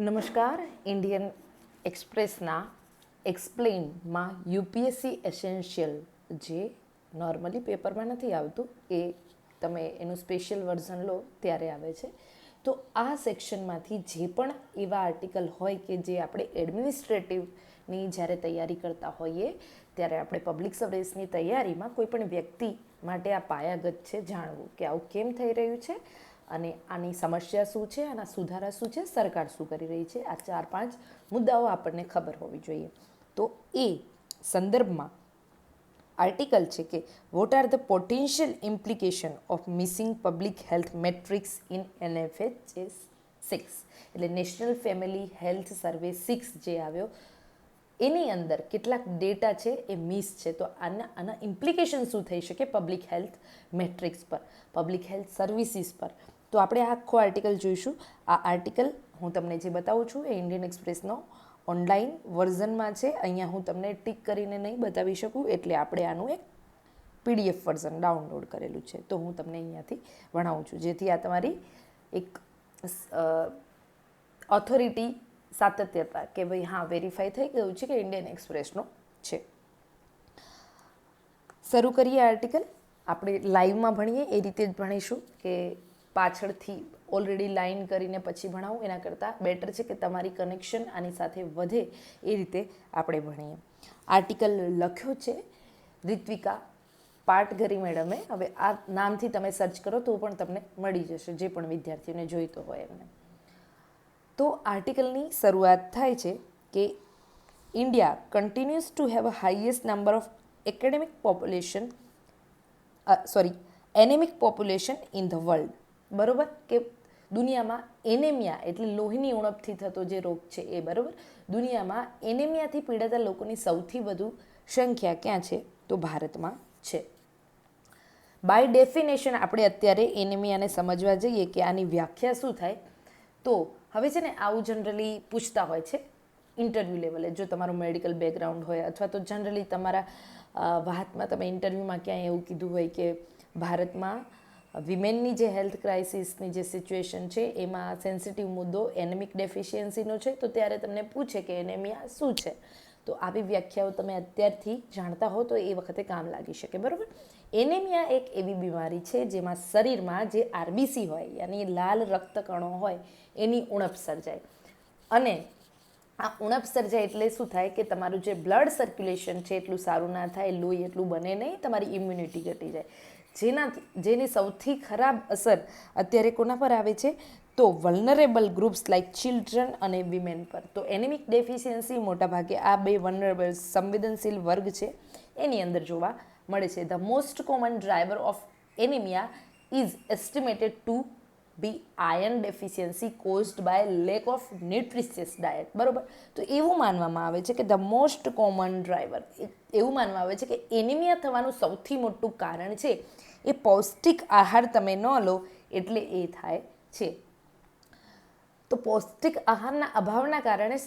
નમસ્કાર. Indian એક્સપ્રેસના એક્સપ્લેનમાં UPSC essential જે normally પેપરમાં નથી આવતું, એ તમે એનું સ્પેશિયલ વર્ઝન લો ત્યારે આવે છે. તો આ સેક્શનમાંથી જે પણ એવા આર્ટિકલ હોય કે જે આપણે એડમિનિસ્ટ્રેટિવની જ્યારે તૈયારી કરતા હોઈએ ત્યારે આપણે પબ્લિક સર્વિસની તૈયારીમાં કોઈ પણ વ્યક્તિ માટે આ પાયાગત છે જાણવું કે આવું કેમ થઈ રહ્યું છે અને આની સમસ્યા શું છે, આના સુધારા શું છે, સરકાર શું કરી રહી છે, આ 4-5 મુદ્દાઓ આપણને ખબર હોવી જોઈએ. તો એ સંદર્ભમાં આર્ટિકલ છે કે what are the potential implication of missing public health matrix in NFHS 6, એટલે નેશનલ ફેમિલી હેલ્થ સર્વે 6 જે આવ્યો એની અંદર કેટલાક ડેટા છે એ મિસ છે. તો આના ઇમ્પ્લિકેશન શું થઈ શકે પબ્લિક હેલ્થ મેટ્રિક્સ પર, પબ્લિક હેલ્થ સર્વિસીસ પર. તો આપણે આ આખો આર્ટિકલ જોઈશું. આ આર્ટિકલ હું તમને જે બતાવું છું એ ઇન્ડિયન એક્સપ્રેસનો ઓનલાઈન વર્ઝનમાં છે. અહીંયા હું તમને ટિક કરીને નહીં બતાવી શકું, એટલે આપણે આનું એક PDF વર્ઝન ડાઉનલોડ કરેલું છે. તો હું તમને અહીંયાથી ભણાવું છું, જેથી આ તમારી એક ઓથોરિટી સાતત્યતા કે ભાઈ હા વેરીફાઈ થઈ ગયું છે કે ઇન્ડિયન એક્સપ્રેસનો છે. શરૂ કરીએ આર્ટિકલ. આપણે લાઈવમાં ભણીએ એ રીતે જ ભણીશું કે પાછળથી ઓલરેડી લાઈન કરીને પછી ભણાવું, એના કરતાં બેટર છે કે તમારી કનેક્શન આની સાથે વધે એ રીતે આપણે ભણીએ. આર્ટિકલ લખ્યો છે રિત્વિકા પાટઘરી મેડમે. હવે આ નામથી તમે સર્ચ કરો તો પણ તમને મળી જશે, જે પણ વિદ્યાર્થીઓને જોઈતો હોય એમને. તો આર્ટિકલની શરૂઆત થાય છે કે India continues to have a highest number of anaemic population in the world. બરાબર કે દુનિયામાં એનેમિયા એટલે લોહીની ઉણપથી થતો જે રોગ છે એ, બરાબર, દુનિયામાં એનેમિયાથી પીડાતા લોકોની સૌથી વધુ સંખ્યા ક્યાં છે? તો ભારતમાં છે. બાય ડેફિનેશન આપણે અત્યારે એનેમિયાને સમજવા જઈએ કે આની વ્યાખ્યા શું થાય. તો હવે છે ને આવું જનરલી પૂછતા હોય છે ઇન્ટરવ્યૂ લેવલે, જો તમારું મેડિકલ બેકગ્રાઉન્ડ હોય અથવા તો જનરલી તમારા વાતમાં તમે ઇન્ટરવ્યૂમાં ક્યાંય એવું કીધું હોય કે ભારતમાં વિમેનની જે હેલ્થ ક્રાઇસિસની જે સિચ્યુએશન છે એમાં સેન્સિટિવ મુદ્દો એનેમિક ડેફિશિયન્સીનો છે, તો ત્યારે તમને પૂછે કે એનેમિયા શું છે. તો આવી વ્યાખ્યાઓ તમે અત્યારથી જાણતા હો તો એ વખતે કામ લાગી શકે, બરાબર. એનેમિયા એક એવી બીમારી છે જેમાં શરીરમાં જે આરબીસી હોય યાની લાલ રક્તકણો હોય એની ઉણપ સર્જાય. અને આ ઉણપ સર્જાય એટલે શું થાય કે તમારું જે બ્લડ સર્ક્યુલેશન છે એટલું સારું ના થાય, લોહી એટલું બને નહીં, તમારી ઇમ્યુનિટી ઘટી જાય. જેની સૌથી ખરાબ અસર અત્યારે કોના પર આવે છે? તો વલ્નરેબલ ગ્રુપ્સ લાઇક ચિલ્ડ્રન અને વિમેન પર. તો એનેમિક ડેફિશિયન્સી મોટાભાગે આ બે વલ્નરેબલ સંવેદનશીલ વર્ગ છે એની અંદર જોવા મળે છે. The most common driver of anaemia is estimated to be iron deficiency caused by lack of nutritious diet. બરાબર. તો એવું માનવામાં આવે છે કે ધ મોસ્ટ કોમન ડ્રાઈવર, એવું માનવામાં આવે છે કે એનિમિયા થવાનું સૌથી મોટું કારણ છે એ પૌષ્ટિક આહાર તમે ન લો એટલે એ થાય છે. તો પૌષ્ટિક આહારના અભાવના કારણે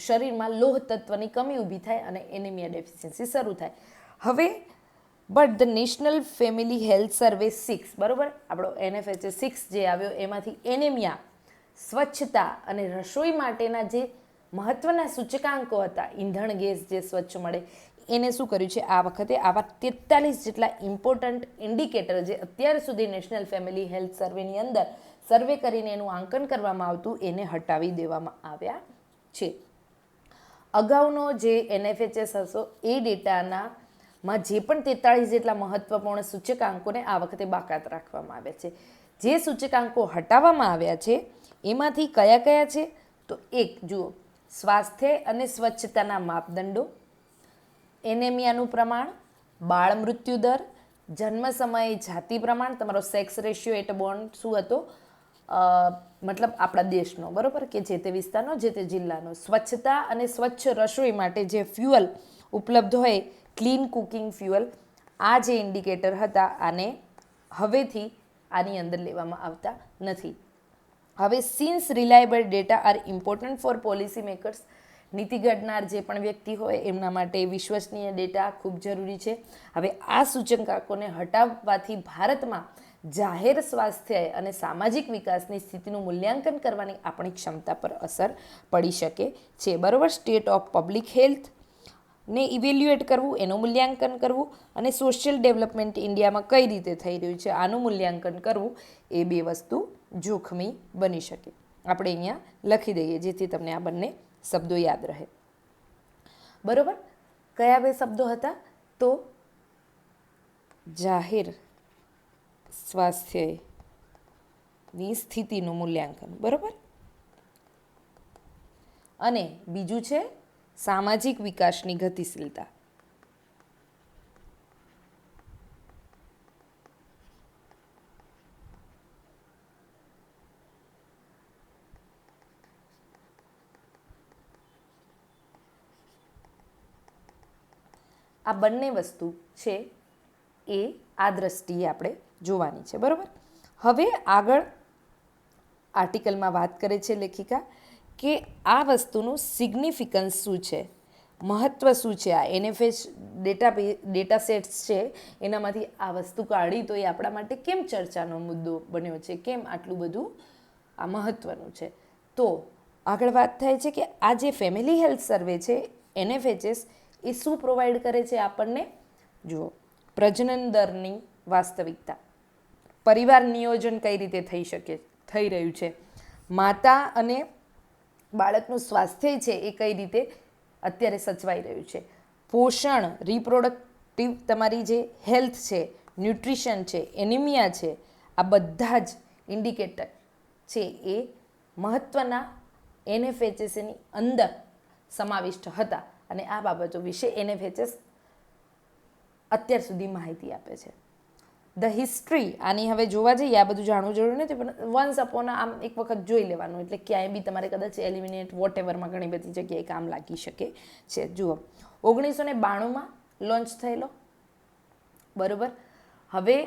શરીરમાં લોહ તત્વની કમી ઊભી થાય અને એનિમિયા ડેફિશિયન્સી શરૂ થાય. હવે but the national family health survey 6, બરાબર, આપણો NFHS 6 જે આવ્યો એમાંથી એનેમિયા, સ્વચ્છતા અને રસોઈ માટેના જે મહત્ત્વના સૂચકાંકો હતા, ઈંધણ ગેસ જે સ્વચ્છ મળે, એને શું કર્યું છે આ વખતે આવા 43 જેટલા ઇમ્પોર્ટન્ટ ઇન્ડિકેટર જે અત્યાર સુધી નેશનલ ફેમિલી હેલ્થ સર્વેની અંદર સર્વે કરીને એનું આંકન કરવામાં આવતું એને હટાવી દેવામાં આવ્યા છે. અગાઉનો જે NFHS હતો એ ડેટામાં જે પણ 43 જેટલા મહત્વપૂર્ણ સૂચકાંકોને આ વખતે બાકાત રાખવામાં આવ્યા છે. જે સૂચકાંકો હટાવવામાં આવ્યા છે એમાંથી કયા કયા છે? તો એક જુઓ, સ્વાસ્થ્ય અને સ્વચ્છતાના માપદંડો, એનેમિયાનું પ્રમાણ, બાળ મૃત્યુ દર, જન્મ સમયે જાતિ પ્રમાણ, તમારો સેક્સ રેશિયો એટ બોર્ન શું હતો, મતલબ આપણા દેશનો, બરાબર, કે જે તે વિસ્તારનો, જે તે જિલ્લાનો, સ્વચ્છતા અને સ્વચ્છ રસોઈ માટે જે ફ્યુઅલ ઉપલબ્ધ હોય, ક્લીન કુકિંગ ફ્યુઅલ, આ જે ઇન્ડિકેટર હતા આને હવેથી આની અંદર લેવામાં આવતા નથી. હવે since reliable data are important for policy makers, નીતિ ઘડનાર જે પણ વ્યક્તિ હોય એમના માટે વિશ્વસનીય ડેટા ખૂબ જરૂરી છે. હવે આ સૂચકાંકોને હટાવવાથી ભારતમાં જાહેર સ્વાસ્થ્ય અને સામાજિક વિકાસની સ્થિતિનું મૂલ્યાંકન કરવાની આપણી ક્ષમતા પર અસર પડી શકે છે. બરાબર, સ્ટેટ ઓફ પબ્લિક હેલ્થ ને ઇવેલ્યુએટ કરવું, એનું મૂલ્યાંકન કરવું, અને સોશિયલ ડેવલપમેન્ટ ઇન્ડિયામાં કઈ રીતે થઈ રહ્યું છે આનું મૂલ્યાંકન કરવું, એ બે વસ્તુ જોખમી બની શકે. આપણે અહીંયા લખી દઈએ જેથી તમને આ બંને શબ્દો યાદ રહે. બરાબર, કયા બે શબ્દો હતા? તો જાહેર સ્વાસ્થ્યની સ્થિતિનું મૂલ્યાંકન, બરાબર, અને બીજું છે સામાજિક વિકાસની ગતિશીલતા. આ બંને વસ્તુ છે એ આ દ્રષ્ટિએ આપણે જોવાની છે. બરાબર, હવે આગળ આર્ટિકલમાં વાત કરે છે લેખિકા કે આ વસ્તુનું સિગ્નિફિકન્સ શું છે, મહત્ત્વ શું છે. આ NFH ડેટા સેટ્સ છે એનામાંથી આ વસ્તુ કાઢી તો એ આપણા માટે કેમ ચર્ચાનો મુદ્દો બન્યો છે, કેમ આટલું બધું આ મહત્ત્વનું છે. તો આગળ વાત થાય છે કે આ જે ફેમિલી હેલ્થ સર્વે છે NFHS એ શું પ્રોવાઈડ કરે છે આપણને? જુઓ, પ્રજનન દરની વાસ્તવિકતા, પરિવાર નિયોજન કઈ રીતે થઈ રહ્યું છે, માતા અને બાળકનું સ્વાસ્થ્ય છે એ કઈ રીતે અત્યારે સચવાઈ રહ્યું છે, પોષણ, રિપ્રોડક્ટિવ તમારી જે હેલ્થ છે, ન્યુટ્રિશન છે, એનિમિયા છે, આ બધા જ ઇન્ડિકેટર છે એ મહત્ત્વના NFHSની અંદર સમાવિષ્ટ હતા અને આ બાબતો વિશે NFHS અત્યાર સુધી માહિતી આપે છે. ધ હિસ્ટ્રી, આની હવે જોવા જઈએ, આ બધું જાણવું જરૂરી નથી, પણ વન્સ અપોન આમ એક વખત જોઈ લેવાનું, એટલે ક્યાંય બી તમારે કદાચ એલિમિનેટ વોટ એવરમાં ઘણી બધી જગ્યાએ કામ લાગી શકે છે. જુઓ, 1992માં લોન્ચ થયેલો, બરાબર. હવે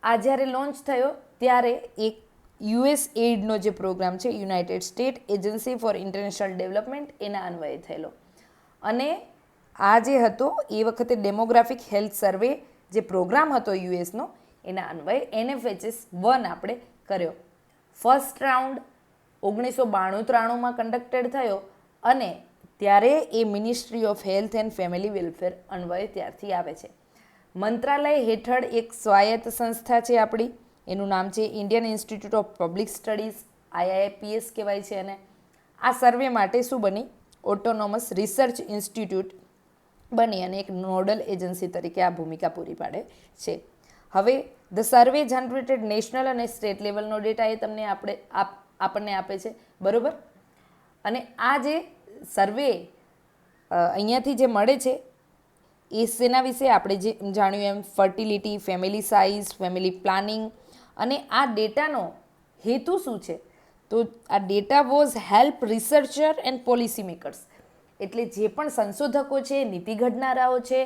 આ જ્યારે લોન્ચ થયો ત્યારે એક USAIDનો જે પ્રોગ્રામ છે, United state agency four international development, એના અન્વયે થયેલો. અને આ જે હતો એ વખતે ડેમોગ્રાફિક હેલ્થ સર્વે જે પ્રોગ્રામ હતો યુએસનો, એના અન્વયે NFHS 1 આપણે કર્યો. ફર્સ્ટ રાઉન્ડ 1992-93માં કન્ડક્ટેડ થયો અને ત્યારે એ ministry of health and family welfare અન્વયે ત્યારથી આવે છે. મંત્રાલય હેઠળ એક સ્વાયત્ત સંસ્થા છે આપણી, એનું નામ છે Indian institute of public studies, IIPS કહેવાય છે. અને આ સર્વે માટે શું બની? ઓટોનોમસ રિસર્ચ ઇન્સ્ટિટ્યૂટ બની અને એક નોડલ એજન્સી તરીકે આ ભૂમિકા પૂરી પાડે છે. હવે ધ સર્વે જનરેટેડ નેશનલ અને સ્ટેટ લેવલનો ડેટા એ તમને આપણને આપે છે, બરાબર. અને આ જે સર્વે અહીંયાથી જે મળે છે એ શેના વિશે? આપણે જે જાણ્યું એમ fertility, family size, family planning. અને આ ડેટાનો હેતુ શું છે? તો આ data was help researcher and policy makers, એટલે જે પણ સંશોધકો છે, નીતિ ઘડનારાઓ છે,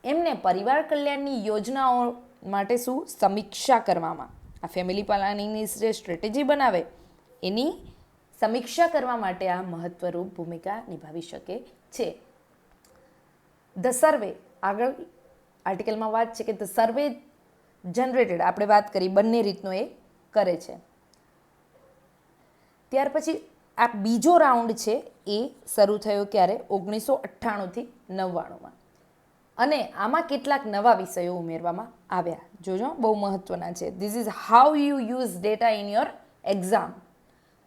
એમને પરિવાર કલ્યાણની યોજનાઓ માટે શું સમીક્ષા કરવામાં, આ ફેમિલી પ્લાનિંગની જે સ્ટ્રેટેજી બનાવે એની સમીક્ષા કરવા માટે આ મહત્વરૂપ ભૂમિકા નિભાવી શકે છે. ધ સર્વે, આગળ આર્ટિકલમાં વાત છે કે ધ સર્વે જનરેટેડ, આપણે વાત કરી બંને રીતનો એ કરે છે. ત્યાર પછી આ બીજો રાઉન્ડ છે એ શરૂ થયો ક્યારે? 1998થી 99માં. અને આમાં કેટલાક નવા વિષયો ઉમેરવામાં આવ્યા. જોજો, બહુ મહત્વના છે. This is how you use data in your exam.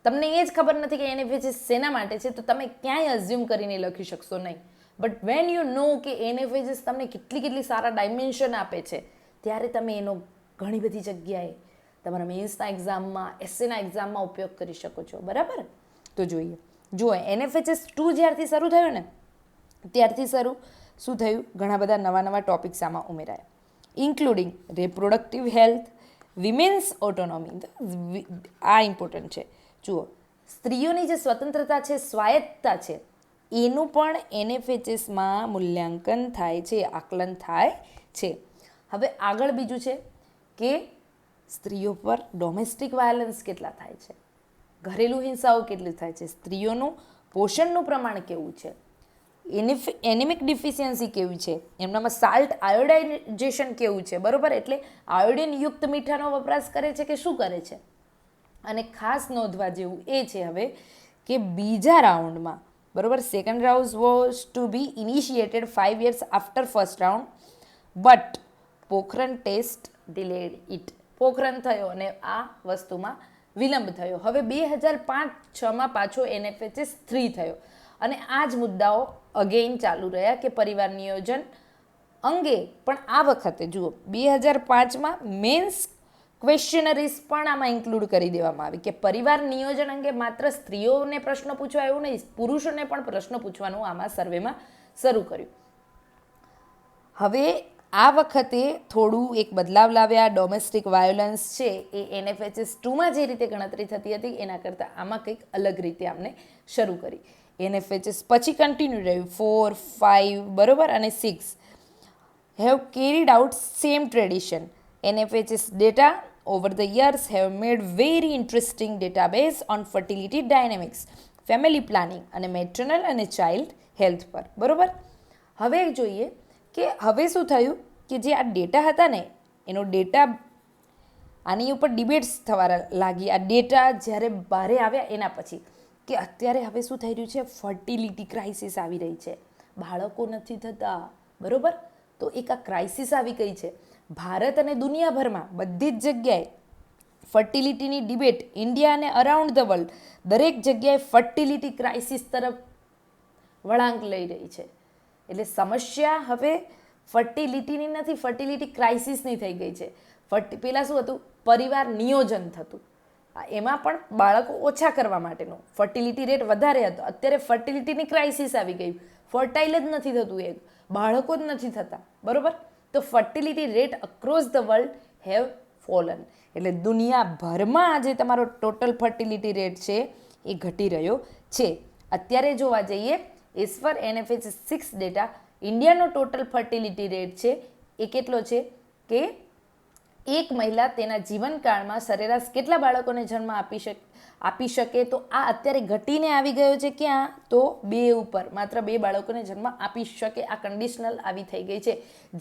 તમને એ જ ખબર નથી કે NFHS શેના માટે છે, તો તમે ક્યાંય અઝ્યુમ કરીને લખી શકશો નહીં. બટ વેન યુ નો કે NFHS તમને કેટલી સારા ડાયમેન્શન આપે છે, ત્યારે તમે એનો ઘણી બધી જગ્યાએ તમારા મેન્સના એક્ઝામમાં, એસએના એક્ઝામમાં ઉપયોગ કરી શકો છો, બરાબર. તો જોઈએ, જુઓ, NFHS 2 જ્યારથી શરૂ થયું ને ત્યારથી શું થયું? ઘણા બધા નવા ટોપિક્સ આમાં ઉમેરાયા, including reproductive health, women's autonomy. આ ઇમ્પોર્ટન્ટ છે. જુઓ, સ્ત્રીઓની જે સ્વતંત્રતા છે, સ્વાયત્તતા છે, એનું પણ NFHSમાં મૂલ્યાંકન થાય છે, આકલન થાય છે. હવે આગળ બીજું છે કે સ્ત્રીઓ પર ડોમેસ્ટિક વાયલન્સ કેટલા થાય છે, ઘરેલું હિંસાઓ કેટલી થાય છે, સ્ત્રીઓનું પોષણનું પ્રમાણ કેવું છે, એનિમિક ડિફિશિયન્સી કેવી છે, એમનામાં સાલ્ટ આયોડાઇઝેશન કેવું છે, બરોબર. એટલે આયોડિન યુક્ત મીઠાનો વપરાશ કરે છે કે શું કરે છે. અને ખાસ નોંધવા જેવું એ છે હવે કે બીજા રાઉન્ડમાં, બરોબર, second round was to be initiated 5 years after first round, but Pokhran test delayed it. Pokhran થયો અને આ વસ્તુમાં વિલંબ થયો. હવે 2005-6માં પાછો NFHS 3 થયો અને આ જ મુદ્દાઓ અગેઇન ચાલુ રહ્યા કે પરિવાર નિયોજન અંગે. પણ આ વખતે જુઓ 2005માં મેન્સ ક્વેશ્ચનરીઝ પણ આમાં ઇન્ક્લુડ કરી દેવામાં આવી કે પરિવાર નિયોજન અંગે માત્ર સ્ત્રીઓને પ્રશ્ન પૂછવા એવું નહીં, પુરુષોને પણ પ્રશ્ન પૂછવાનું આમાં સર્વેમાં શરૂ કર્યું. હવે આ વખતે થોડું એક બદલાવ લાવ્યા. ડોમેસ્ટિક વાયોલન્સ છે એ NFHS 2માં જે રીતે ગણતરી થતી હતી એના કરતાં આમાં કંઈક અલગ રીતે આમને શરૂ કરી. NFHS પછી કન્ટિન્યુ રહ્યું 4, 5, બરોબર, અને 6 have carried out same tradition. NFHS data over the years have made very interesting database on fertility dynamics, family planning અને maternal અને child health પર, બરોબર. હવે જોઈએ કે હવે શું થયું કે જે આ ડેટા હતા ને એનો ડેટા આની ઉપર ડિબેટ્સ થવા લાગી. આ ડેટા જ્યારે બહાર આવ્યા એના પછી કે અત્યારે હવે શું થઈ રહ્યું છે, ફર્ટિલિટી ક્રાઇસિસ આવી રહી છે, બાળકો નથી થતા, બરોબર. તો એક આ ક્રાઇસિસ આવી ગઈ છે ભારત અને દુનિયાભરમાં બધી જ જગ્યાએ. ફર્ટિલિટીની ડિબેટ ઇન્ડિયા અને અરાઉન્ડ ધ વર્લ્ડ દરેક જગ્યાએ ફર્ટિલિટી ક્રાઇસિસ તરફ વળાંક લઈ રહી છે. એટલે સમસ્યા હવે ફર્ટિલિટીની નથી, ફર્ટિલિટી ક્રાઇસિસની થઈ ગઈ છે. પહેલાં શું હતું, પરિવાર નિયોજન થતું, એમાં પણ બાળકો ઓછા કરવા માટેનું ફર્ટિલિટી રેટ વધારે હતો. અત્યારે ફર્ટિલિટીની ક્રાઇસિસ આવી ગઈ, ફર્ટાઇલ જ નથી થતું, એક બાળકો જ નથી થતા, બરોબર. તો fertility rate across the world have fallen. એટલે દુનિયાભરમાં આજે તમારો ટોટલ ફર્ટિલિટી રેટ છે એ ઘટી રહ્યો છે. અત્યારે જોવા જઈએ એઝ પર NFHS 6 ડેટા ઇન્ડિયાનો ટોટલ ફર્ટિલિટી રેટ છે એ કેટલો છે કે એક મહિલા તેના જીવનકાળમાં સરેરાશ કેટલા બાળકોને જન્મ આપી શકે. તો આ અત્યારે ઘટીને આવી ગયો છે ક્યાં, તો 2 ઉપર, માત્ર 2 બાળકોને જન્મ આપી શકે. આ કન્ડિશનલ આવી થઈ ગઈ છે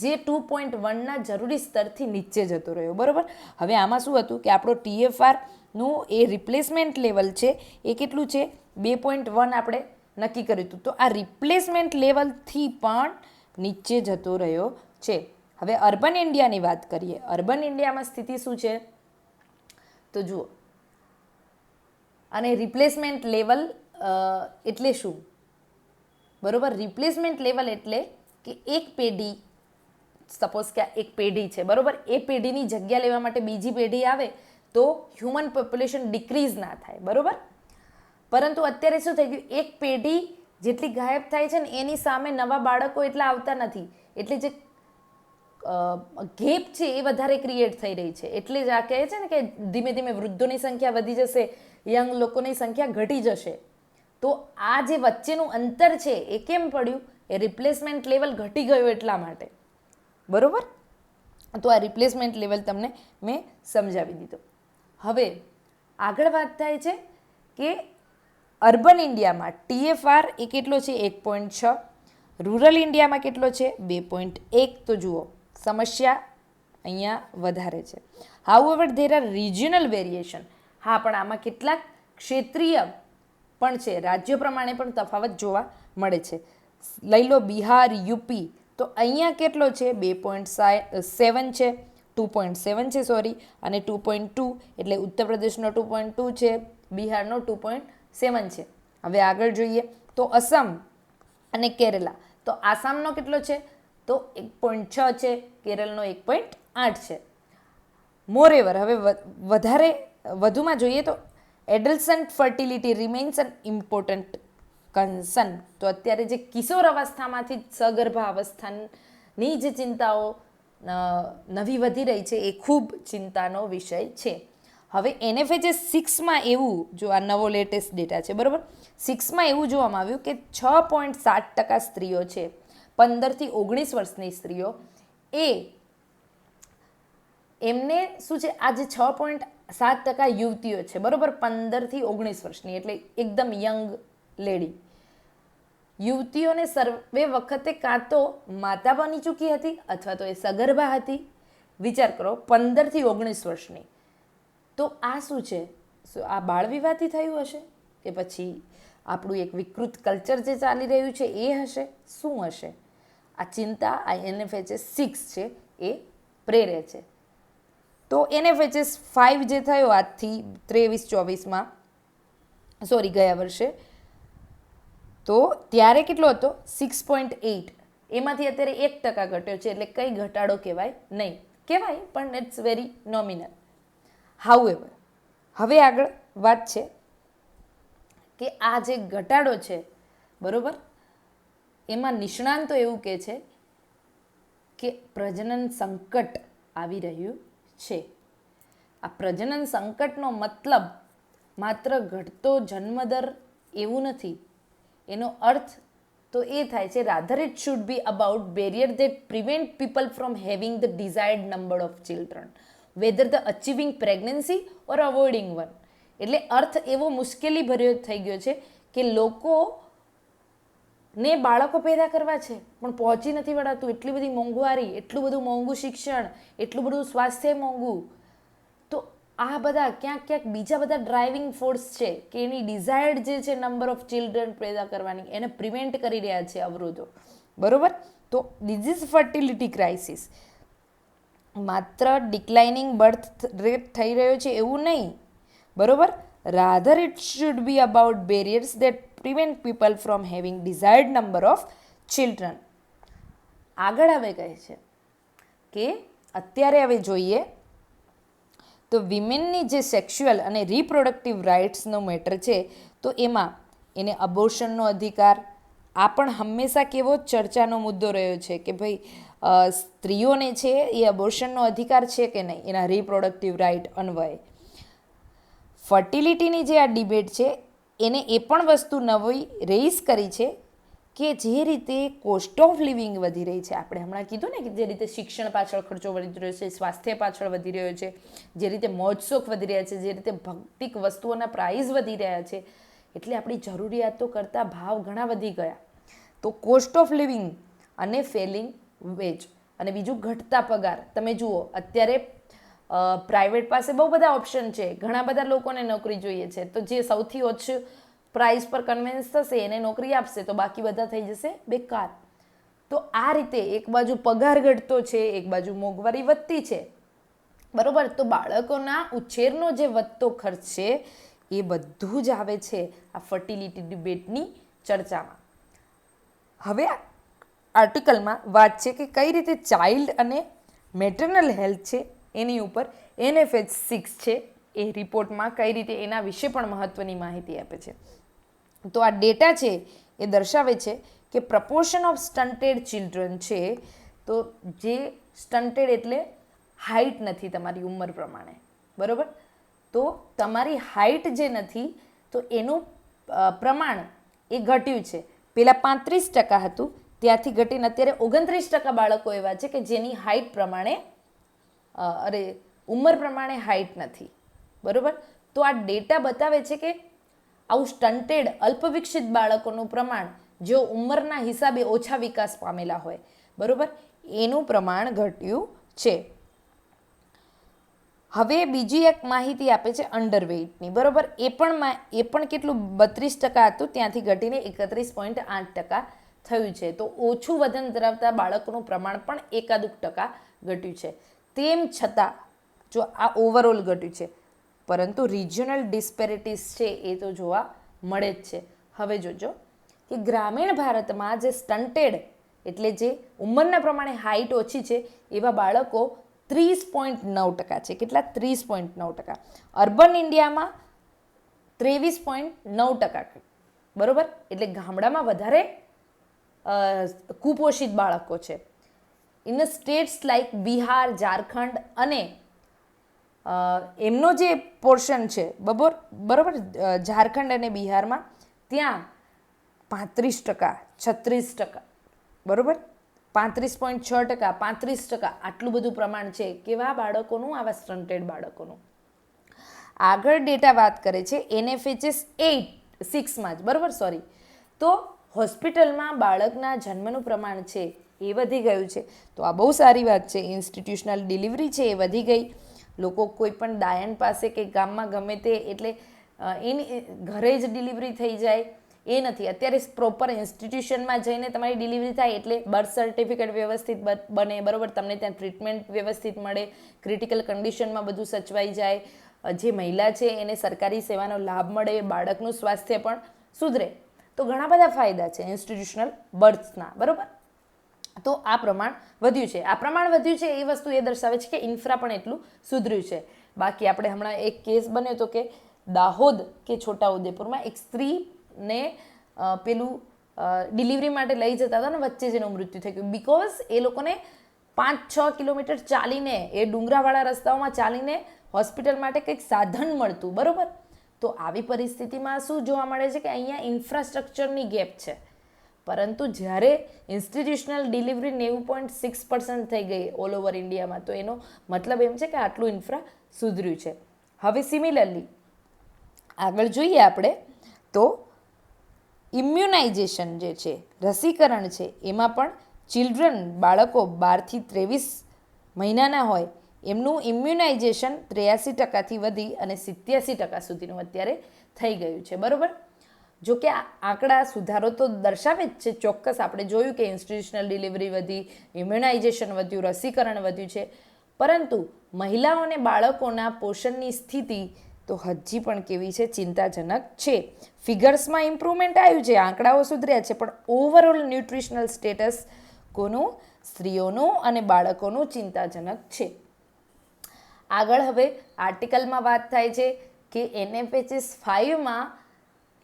જે 2.1ના જરૂરી સ્તરથી નીચે જતો રહ્યો, બરોબર. હવે આમાં શું હતું કે આપણો TFRનું એ રિપ્લેસમેન્ટ લેવલ છે એ કેટલું છે, 2.1 આપણે નક્કી કર્યું હતું. તો આ રિપ્લેસમેન્ટ લેવલથી પણ નીચે જતો રહ્યો છે. હવે અર્બન ઇન્ડિયાની વાત કરીએ. અર્બન ઇન્ડિયામાં સ્થિતિ શું છે તો જુઓ, અને રિપ્લેસમેન્ટ લેવલ એટલે શું, બરોબર. રિપ્લેસમેન્ટ લેવલ એટલે કે એક પેઢી, સપોઝ કે એક પેઢી છે, બરોબર, એ પેઢીની જગ્યા લેવા માટે બીજી પેઢી આવે તો હ્યુમન પોપ્યુલેશન ડિક્રીઝ ના થાય, બરોબર. પરંતુ અત્યારે શું થઈ ગયું, એક પેઢી જેટલી ગાયબ થાય છે ને એની સામે નવા બાળકો એટલા આવતા નથી, એટલે જે ગેપ છે એ વધારે ક્રિએટ થઈ રહી છે. એટલે જ આ કહે છે ને કે ધીમે ધીમે વૃદ્ધોની સંખ્યા વધી જશે, યંગ લોકોની સંખ્યા ઘટી જશે. તો આ જે વચ્ચેનું અંતર છે એ કેમ પડ્યું, એ રિપ્લેસમેન્ટ લેવલ ઘટી ગયો એટલા માટે, બરોબર. તો આ રિપ્લેસમેન્ટ લેવલ તમને મેં સમજાવી દીધો. હવે આગળ વાત થાય છે કે અર્બન ઇન્ડિયામાં TFR એ કેટલો છે, 1.6. રૂરલ ઇન્ડિયામાં કેટલો છે, 2.1. તો જુઓ સમસ્યા અહીંયા વધારે છે. However there are regional variation. હા, પણ આમાં કેટલાક ક્ષેત્રીય પણ છે, રાજ્યો પ્રમાણે પણ તફાવત જોવા મળે છે. લઈ લો બિહાર, યુપી, તો અહીંયા કેટલો છે, 2.7 છે, 2.7 છે સોરી, અને 2.2 એટલે ઉત્તર પ્રદેશનો 2.2 છે, બિહારનો 2.7 છે. હવે આગળ જોઈએ તો અસમ અને કેરલા. તો આસામનો કેટલો છે તો 1.6 છે, કેરળનો 1.8 છે. મોરેવર હવે વધુમાં જોઈએ તો adolescent fertility remains an important concern. તો અત્યારે જે કિશોર અવસ્થામાંથી સગર્ભા અવસ્થાની જે ચિંતાઓ નવી વધી રહી છે એ ખૂબ ચિંતાનો વિષય છે. હવે NFHS 6માં એવું, જો આ નવો લેટેસ્ટ ડેટા છે, બરાબર, 6માં એવું જોવામાં આવ્યું કે 6.7% સ્ત્રીઓ છે, 15થી 19 વર્ષની સ્ત્રીઓ, એમને શું છે, આ જે 6.7% યુવતીઓ છે, બરાબર, 15થી 19 વર્ષની, એટલે એકદમ યંગ લેડી, યુવતીઓને સર્વે વખતે કાં તો માતા બની ચૂકી હતી અથવા તો એ સગર્ભા હતી. વિચાર કરો, 15 થી 19 વર્ષની. તો આ શું છે? આ બાળ વિવાહથી થયું હશે કે પછી આપણું એક વિકૃત કલ્ચર જે ચાલી રહ્યું છે એ હશે? શું હશે? આ ચિંતા આ NFHS 6 છે એ પ્રેરે છે. તો NFHS 5 જે થયો આજથી 23-24માં, સોરી ગયા વર્ષે, તો ત્યારે કેટલો હતો? 6.8. એમાંથી અત્યારે 1% ઘટ્યો છે, એટલે કંઈ ઘટાડો કહેવાય નહીં. કહેવાય પણ ઇટ્સ વેરી નોમિનલ. હાઉએવર, હવે આગળ વાત છે કે આ જે ઘટાડો છે, બરોબર, એમાં નિષ્ણાંતો એવું કહે છે કે પ્રજનન સંકટ આવી રહ્યું છે. આ પ્રજનન સંકટનો મતલબ માત્ર ઘટતો જન્મદર એવું નથી. એનો અર્થ તો એ થાય છે, rather it should be about barrier that prevent people from having the desired number of children, whether the achieving pregnancy or avoiding one. એટલે અર્થ એવો મુશ્કેલી ભર્યો થઈ ગયો છે કે લોકોને બાળકો પેદા કરવા છે પણ પહોંચી નથી વળાતું. એટલી બધી મોંઘવારી, એટલું બધું મોંઘું શિક્ષણ, એટલું બધું સ્વાસ્થ્ય મોંઘું. તો આ બધા ક્યાંક ક્યાંક બીજા બધા ડ્રાઇવિંગ ફોર્સ છે કે એની ડિઝાયર્ડ જે છે નંબર ઓફ ચિલ્ડ્રન પેદા કરવાની, એને પ્રિવેન્ટ કરી રહ્યા છે અવરોધો. બરોબર? તો ડિઝીઝ ફર્ટિલિટી ક્રાઇસિસ માત્ર ડિક્લાઇનિંગ બર્થ રેટ થઈ રહ્યો છે એવું નહીં. બરોબર? Rather it should be about barriers that prevent people from having desired number of children. આગળ હવે કહે છે કે અત્યારે હવે જોઈએ તો વિમેનની જે સેક્સ્યુઅલ અને રિપ્રોડક્ટિવ રાઇટ્સનો મેટર છે, તો એમાં એને અબોર્શનનો અધિકાર, આ પણ હંમેશા કેવો ચર્ચાનો મુદ્દો રહ્યો છે કે ભાઈ સ્ત્રીઓને છે એ અબોર્શનનો અધિકાર છે કે નહીં એના રિપ્રોડક્ટિવ રાઇટ અન્વયે. ફર્ટિલિટીની જે આ ડિબેટ છે એને એ પણ વસ્તુ નવી રેઇઝ કરી છે કે જે રીતે કોસ્ટ ઓફ લિવિંગ વધી રહી છે. આપણે હમણાં કીધું ને કે જે રીતે શિક્ષણ પાછળ ખર્ચો વધી રહ્યો છે, સ્વાસ્થ્ય પાછળ વધી રહ્યો છે, જે રીતે મોજશોખ વધી રહ્યા છે, જે રીતે ભૌતિક વસ્તુઓના પ્રાઇસ વધી રહ્યા છે, એટલે આપણી જરૂરિયાતો કરતાં ભાવ ઘણા વધી ગયા. તો કોસ્ટ ઓફ લિવિંગ અને ફેલિંગ વેજ અને બીજું ઘટતા પગાર. તમે જુઓ અત્યારે પ્રાઇવેટ પાસે બહુ બધા ઓપ્શન છે, ઘણા બધા લોકોને નોકરી જોઈએ છે, તો જે સૌથી ઓછું પ્રાઇસ પર કન્વિન્સ થશે એને નોકરી આપશે, તો બાકી બધા થઈ જશે બેકાર. તો આ રીતે એક બાજુ પગાર ઘટતો છે, એક બાજુ મોંઘવારી વધતી છે. બરોબર? તો બાળકોના ઉછેરનો જે વધતો ખર્ચ છે એ બધું જ આવે છે આ ફર્ટિલિટી ડિબેટની ચર્ચામાં. હવે આ આર્ટિકલમાં વાત છે કે કઈ રીતે ચાઇલ્ડ અને મેટર્નલ હેલ્થ છે એની ઉપર NFHS 6 છે એ રિપોર્ટમાં કઈ રીતે એના વિશે પણ મહત્ત્વની માહિતી આપે છે. તો આ ડેટા છે એ દર્શાવે છે કે પ્રપોર્શન ઓફ સ્ટન્ટેડ ચિલ્ડ્રન છે, તો જે સ્ટન્ટેડ એટલે હાઇટ નથી તમારી ઉંમર પ્રમાણે. બરાબર? તો તમારી હાઇટ જે નથી તો એનું પ્રમાણ એ ઘટ્યું છે. પહેલાં 35% હતું, ત્યાંથી ઘટીને અત્યારે 29% બાળકો એવા છે કે જેની હાઇટ પ્રમાણે ઉંમર પ્રમાણે હાઇટ નથી. બરાબર? તો આ ડેટા બતાવે છે કે આવું સ્ટન્ટેડ અલ્પવિકસિત બાળકોનું પ્રમાણ જેઓ ઉંમરના હિસાબે ઓછા વિકાસ પામેલા હોય, બરાબર, એનું પ્રમાણ ઘટ્યું છે. હવે બીજી એક માહિતી આપે છે અંડરવેઇટની. બરાબર? એ પણ કેટલું 32% હતું, ત્યાંથી ઘટીને 31.8% થયું છે. તો ઓછું વજન ધરાવતા બાળકોનું પ્રમાણ પણ 1% ઘટ્યું છે. તેમ છતાં જો આ ઓવરઓલ ઘટ્યું છે, પરંતુ રિજિયોનલ ડિસ્પેરિટીઝ છે એ તો જોવા મળે જ છે. હવે જોજો કે ગ્રામીણ ભારતમાં જે સ્ટન્ટેડ એટલે જે ઉંમરના પ્રમાણે હાઇટ ઓછી છે એવા બાળકો 30.9% છે. કેટલા? 30.9%. અર્બન ઇન્ડિયામાં 23.9%. બરાબર? એટલે ગામડામાં વધારે કુપોષિત બાળકો છે. In states like Bihar, Jharkhand અને એમનો જે પોર્શન છે બરાબર, ઝારખંડ અને બિહારમાં ત્યાં 35%, 36%, બરાબર, 35.6%, 35%, આટલું બધું પ્રમાણ છે કેવા બાળકોનું? આવા સ્ટન્ટેડ બાળકોનું. આગળ ડેટા વાત કરે છે NFHS 6માં જ, બરાબર, સોરી, તો હોસ્પિટલમાં બાળકના જન્મનું પ્રમાણ છે એ વધી ગયું છે. તો આ બહુ સારી વાત છે. ઇન્સ્ટિટ્યુશનલ ડિલિવરી છે એ વધી ગઈ. લોકો કોઈ પણ દાયણ પાસે કે ગામમાં ગમે તે એટલે એની ઘરે જ ડિલિવરી થઈ જાય એ નથી. અત્યારે પ્રોપર ઇન્સ્ટિટ્યુશનમાં જઈને તમારી ડિલિવરી થાય એટલે બર્થ સર્ટિફિકેટ વ્યવસ્થિત બને, બરાબર, તમને ત્યાં ટ્રીટમેન્ટ વ્યવસ્થિત મળે, ક્રિટિકલ કન્ડિશનમાં બધું સચવાઈ જાય, જે મહિલા છે એને સરકારી સેવાનો લાભ મળે, બાળકનું સ્વાસ્થ્ય પણ સુધરે. તો ઘણા બધા ફાયદા છે ઇન્સ્ટિટ્યુશનલ બર્થના, બરાબર. તો આ પ્રમાણ વધ્યું છે. આ પ્રમાણ વધ્યું છે એ વસ્તુ એ દર્શાવે છે કે ઇન્ફ્રા પણ એટલું સુધર્યું છે. બાકી આપણે હમણાં એક કેસ બન્યો હતો કે દાહોદ કે છોટાઉદેપુરમાં એક સ્ત્રીને પેલું ડિલિવરી માટે લઈ જતા હતા ને વચ્ચે જેનું મૃત્યુ થઈ ગયું, બિકોઝ એ લોકોને 5-6 કિલોમીટર ચાલીને એ ડુંગરાવાળા રસ્તાઓમાં ચાલીને હોસ્પિટલ માટે કંઈક સાધન મળતું, બરાબર. તો આવી પરિસ્થિતિમાં શું જોવા મળે છે કે અહીંયા ઇન્ફ્રાસ્ટ્રક્ચરની ગેપ છે. પરંતુ જ્યારે ઇન્સ્ટિટ્યુશનલ ડિલિવરી 90.6% થઈ ગઈ ઓલ ઓવર ઇન્ડિયામાં, તો એનો મતલબ એમ છે કે આટલું ઇન્ફ્રા સુધર્યું છે. હવે સિમિલરલી આગળ જોઈએ આપણે તો ઇમ્યુનાઇઝેશન જે છે, રસીકરણ છે, એમાં પણ ચિલ્ડ્રન, બાળકો 12 થી 23 મહિનાના હોય એમનું ઇમ્યુનાઇઝેશન 83%થી વધી અને 87% સુધીનું અત્યારે થઈ ગયું છે, બરાબર. જો કે આ આંકડા સુધારો તો દર્શાવે જ છે, ચોક્કસ. આપણે જોયું કે ઇન્સ્ટિટ્યુશનલ ડિલિવરી વધી, ઇમ્યુનાઇઝેશન વધ્યું, રસીકરણ વધ્યું છે, પરંતુ મહિલાઓ અને બાળકોના પોષણની સ્થિતિ તો હજી પણ કેવી છે, ચિંતાજનક છે. ફિગર્સમાં ઇમ્પ્રુવમેન્ટ આવ્યું છે, આંકડાઓ સુધર્યા છે, પણ ઓવરઓલ ન્યુટ્રિશનલ સ્ટેટસ કોનું? સ્ત્રીઓનું અને બાળકોનું ચિંતાજનક છે. આગળ હવે આર્ટિકલમાં વાત થાય છે કે NFHS 5માં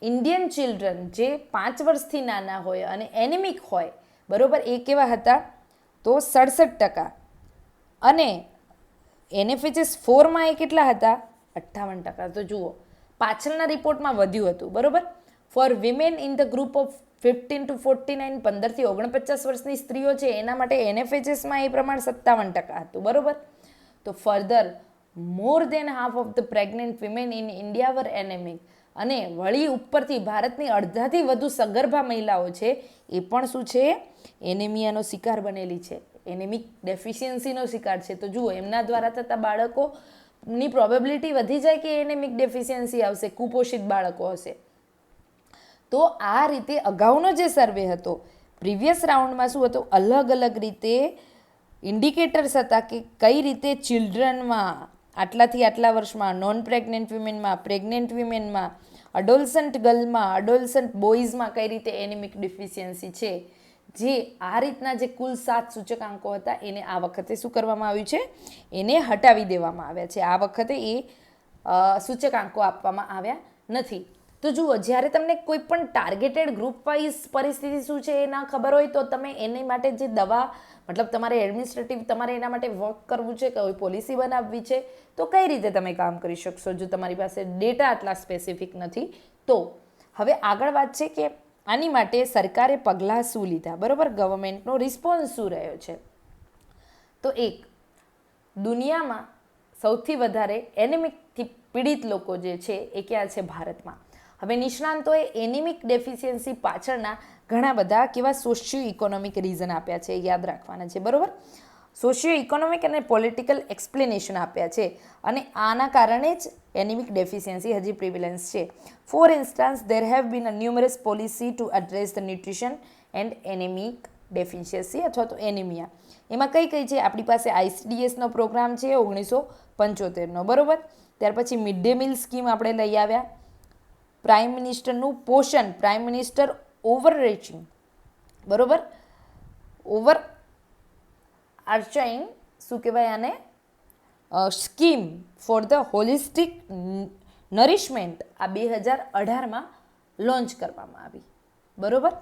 ઇન્ડિયન ચિલ્ડ્રન જે 5 વર્ષથી નાના હોય અને એનિમિક હોય, બરાબર, એ કેવા હતા? તો 67%. અને NFHS 4માં એ કેટલા હતા? 58%. તો જુઓ, પાછળના રિપોર્ટમાં વધ્યું હતું, બરાબર. For women in the group of 15 to 49, 15 થી 49 વર્ષની સ્ત્રીઓ છે એના માટે NFHSમાં એ પ્રમાણ 57% હતું, બરાબર. તો further more than half of the pregnant women in India were anaemic. અને વળી ઉપરથી ભારતની અડધાથી વધુ સગર્ભા મહિલાઓ છે એ પણ શું છે? એનેમિયાનો શિકાર બનેલી છે, એનેમિક ડેફિશિયન્સીનો શિકાર છે. તો જુઓ, એમના દ્વારા થતા બાળકોની પ્રોબેબિલિટી વધી જાય કે એનેમિક ડેફિશિયન્સી આવશે, કુપોષિત બાળકો હશે. તો આ રીતે અગાઉનો જે સર્વે હતો, પ્રીવિયસ રાઉન્ડમાં શું હતું? અલગ અલગ રીતે ઇન્ડિકેટર્સ હતા કે કઈ રીતે ચિલ્ડ્રનમાં આટલાથી આટલા વર્ષમાં, નોન પ્રેગ્નેન્ટ વિમેનમાં, પ્રેગ્નેન્ટ વિમેનમાં, અડોલસન્ટ ગર્લમાં, અડોલસન્ટ બોયઝમાં કઈ રીતે એનિમિક ડિફિશિયન્સી છે. જે આ રીતના જે કુલ 7 સૂચકાંકો હતા એને આ વખતે શું કરવામાં આવ્યું છે? એને હટાવી દેવામાં આવ્યા છે. આ વખતે એ સૂચકાંકો આપવામાં આવ્યા નથી. તો જુઓ, જ્યારે તમને કોઈ પણ ટાર્ગેટેડ ગ્રુપ વાઇઝ પરિસ્થિતિ શું છે એ ના ખબર હોય તો તમે એની માટે જે દવા, મતલબ તમારે એડમિનિસ્ટ્રેટિવ તમારે એના માટે વર્ક કરવું છે, કોઈ પોલિસી બનાવવી છે, તો કઈ રીતે તમે કામ કરી શકશો જો તમારી પાસે ડેટા આટલા સ્પેસિફિક નથી? તો હવે આગળ વાત છે કે આની માટે સરકારે પગલાં શું લીધા, બરાબર, ગવર્મેન્ટનો રિસ્પોન્સ શું રહ્યો છે. તો એક, દુનિયામાં સૌથી વધારે એનિમિકથી પીડિત લોકો જે છે એ ક્યાં છે? ભારતમાં. હવે નિષ્ણાંતોએ એનિમિક ડેફિશિયન્સી પાછળના ઘણા બધા કેવા સોશિયો ઇકોનોમિક રીઝન આપ્યા છે, યાદ રાખવાના છે, બરાબર. સોશિયો ઇકોનોમિક અને પોલિટિકલ એક્સપ્લેનેશન આપ્યા છે અને આના કારણે જ એનિમિક ડેફિશિયન્સી હજી પ્રિવિલન્સ છે. For instance, there have been a numerous policy to address the nutrition and anaemic deficiency અથવા તો એનિમિયા. એમાં કઈ કઈ છે? આપણી પાસે ICDSનો પ્રોગ્રામ છે 1975નો, બરાબર. ત્યાર પછી મિડ ડે મિલ સ્કીમ આપણે લઈ આવ્યા. પ્રાઇમ મિનિસ્ટરનું પોષણ, પ્રાઇમ મિનિસ્ટર ઓવરરીચિંગ, બરાબર, ઓવર આર્ચાઇંગ, શું કહેવાય આને, સ્કીમ ફોર ધ હોલિસ્ટિક નરિશમેન્ટ, આ 2018માં લોન્ચ કરવામાં આવી, બરાબર.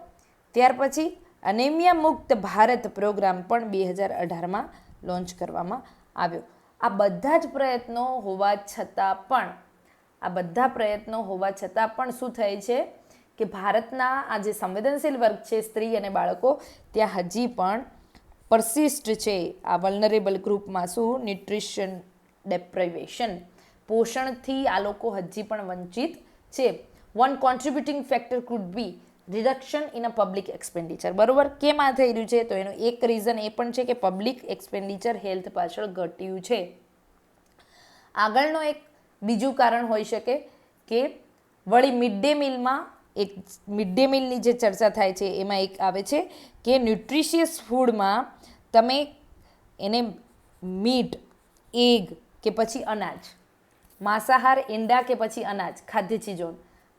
ત્યાર પછી અનેમિયા મુક્ત ભારત પ્રોગ્રામ પણ 2018માં લોન્ચ કરવામાં આવ્યો. આ બધા જ પ્રયત્નો હોવા છતાં પણ શું થાય છે કે ભારતના આ જે સંવેદનશીલ વર્ગ છે, સ્ત્રી અને બાળકો, ત્યાં હજી પણ પરસિસ્ટ છે આ વલ્નરેબલ ગ્રુપમાં શું? ન્યુટ્રિશન ડેપ્રાઇવેશન, પોષણથી આ લોકો હજી પણ વંચિત છે. One કોન્ટ્રીબ્યુટિંગ factor food B reduction in a public expenditure. બરોબર, કેમ આ થઈ રહ્યું છે? તો એનું એક રીઝન એ પણ છે કે પબ્લિક એક્સપેન્ડિચર હેલ્થ પાછળ ઘટ્યું છે. આગળનો એક બીજું કારણ હોઈ શકે કે વળી મિડ ડે મિલમાં મિડ ડે મિલની જે ચર્ચા થાય છે એમાં એક આવે છે કે ન્યુટ્રિશિયસ ફૂડમાં તમે એને મીટ, એગ કે પછી અનાજ, માંસાહાર, ઈંડા કે પછી અનાજ, ખાદ્ય ચીજો,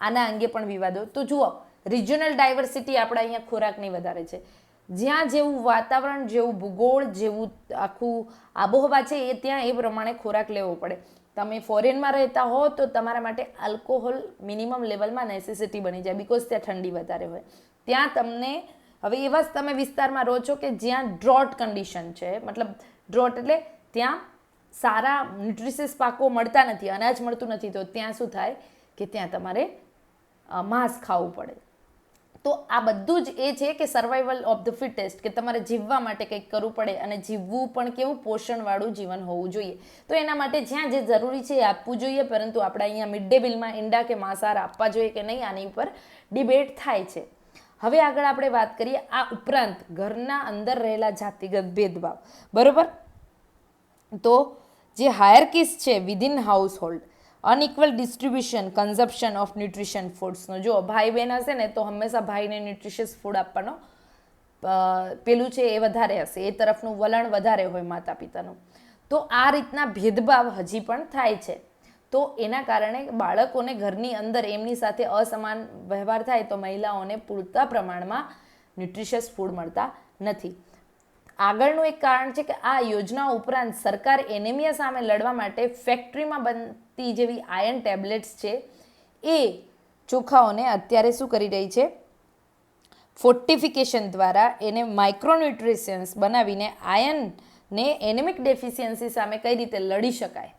આના અંગે પણ વિવાદો. તો જુઓ, રિજનલ ડાયવર્સિટી આપણા અહીંયા ખોરાકની વધારે છે. જ્યાં જેવું વાતાવરણ, જેવું ભૂગોળ, જેવું આખું આબોહવા છે એ ત્યાં એ પ્રમાણે ખોરાક લેવો પડે. તમે ફોરેનમાં રહેતા હો તો તમારા માટે આલ્કોહોલ મિનિમમ લેવલમાં નેસેસિટી બની જાય, બિકોઝ ત્યાં ઠંડી વધારે હોય. ત્યાં તમને હવે એવા જ તમે વિસ્તારમાં રહો છો કે જ્યાં ડ્રોટ કન્ડિશન છે, મતલબ ડ્રોટ એટલે ત્યાં સારા ન્યુટ્રિશિયસ પાકો મળતા નથી, અનાજ મળતું નથી, તો ત્યાં શું થાય કે ત્યાં તમારે માંસ ખાવું પડે. તો આ બધું જ એ છે કે સર્વાઈવલ ઓફ ધ ફિટેસ્ટ, કે તમારે જીવવા માટે કંઈક કરવું પડે અને જીવવું પણ કેવું પોષણવાળું જીવન હોવું જોઈએ. તો એના માટે જ્યાં જે જરૂરી છે એ આપવું જોઈએ, પરંતુ આપણે અહીંયા મિડ ડે મિલમાં ઈંડા કે માંસાહાર આપવા જોઈએ કે નહીં, આની ઉપર ડિબેટ થાય છે. હવે આગળ આપણે વાત કરીએ આ ઉપરાંત ઘરના અંદર રહેલા જાતિગત ભેદભાવ. બરોબર, તો જે હાયરકીસ છે within household, unequal distribution consumption of nutrition ફૂડ્સનો. જો ભાઈ બહેન હશે ને તો હંમેશા ભાઈને ન્યુટ્રિશિયસ ફૂડ આપવાનો પેલું છે એ વધારે હશે, એ તરફનું વલણ વધારે હોય માતા પિતાનું. તો આ રીતના ભેદભાવ હજી પણ થાય છે. તો એના કારણે બાળકોને ઘરની અંદર એમની સાથે અસમાન વ્યવહાર થાય તો મહિલાઓને પૂરતા પ્રમાણમાં ન્યુટ્રિશિયસ ફૂડ મળતા નથી. આગળનું એક કારણ છે કે આ યોજના ઉપરાંત સરકાર એનેમિયા સામે લડવા માટે ફેક્ટરીમાં બનતી જેવી આયર્ન ટેબ્લેટ્સ છે એ ચોખાઓને અત્યારે શું કરી રહી છે, ફોર્ટિફિકેશન દ્વારા એને માઇક્રોન્યુટ્રિશન્સ બનાવીને આયર્નને એનેમિક ડેફિશિયન્સી સામે કઈ રીતે લડી શકાય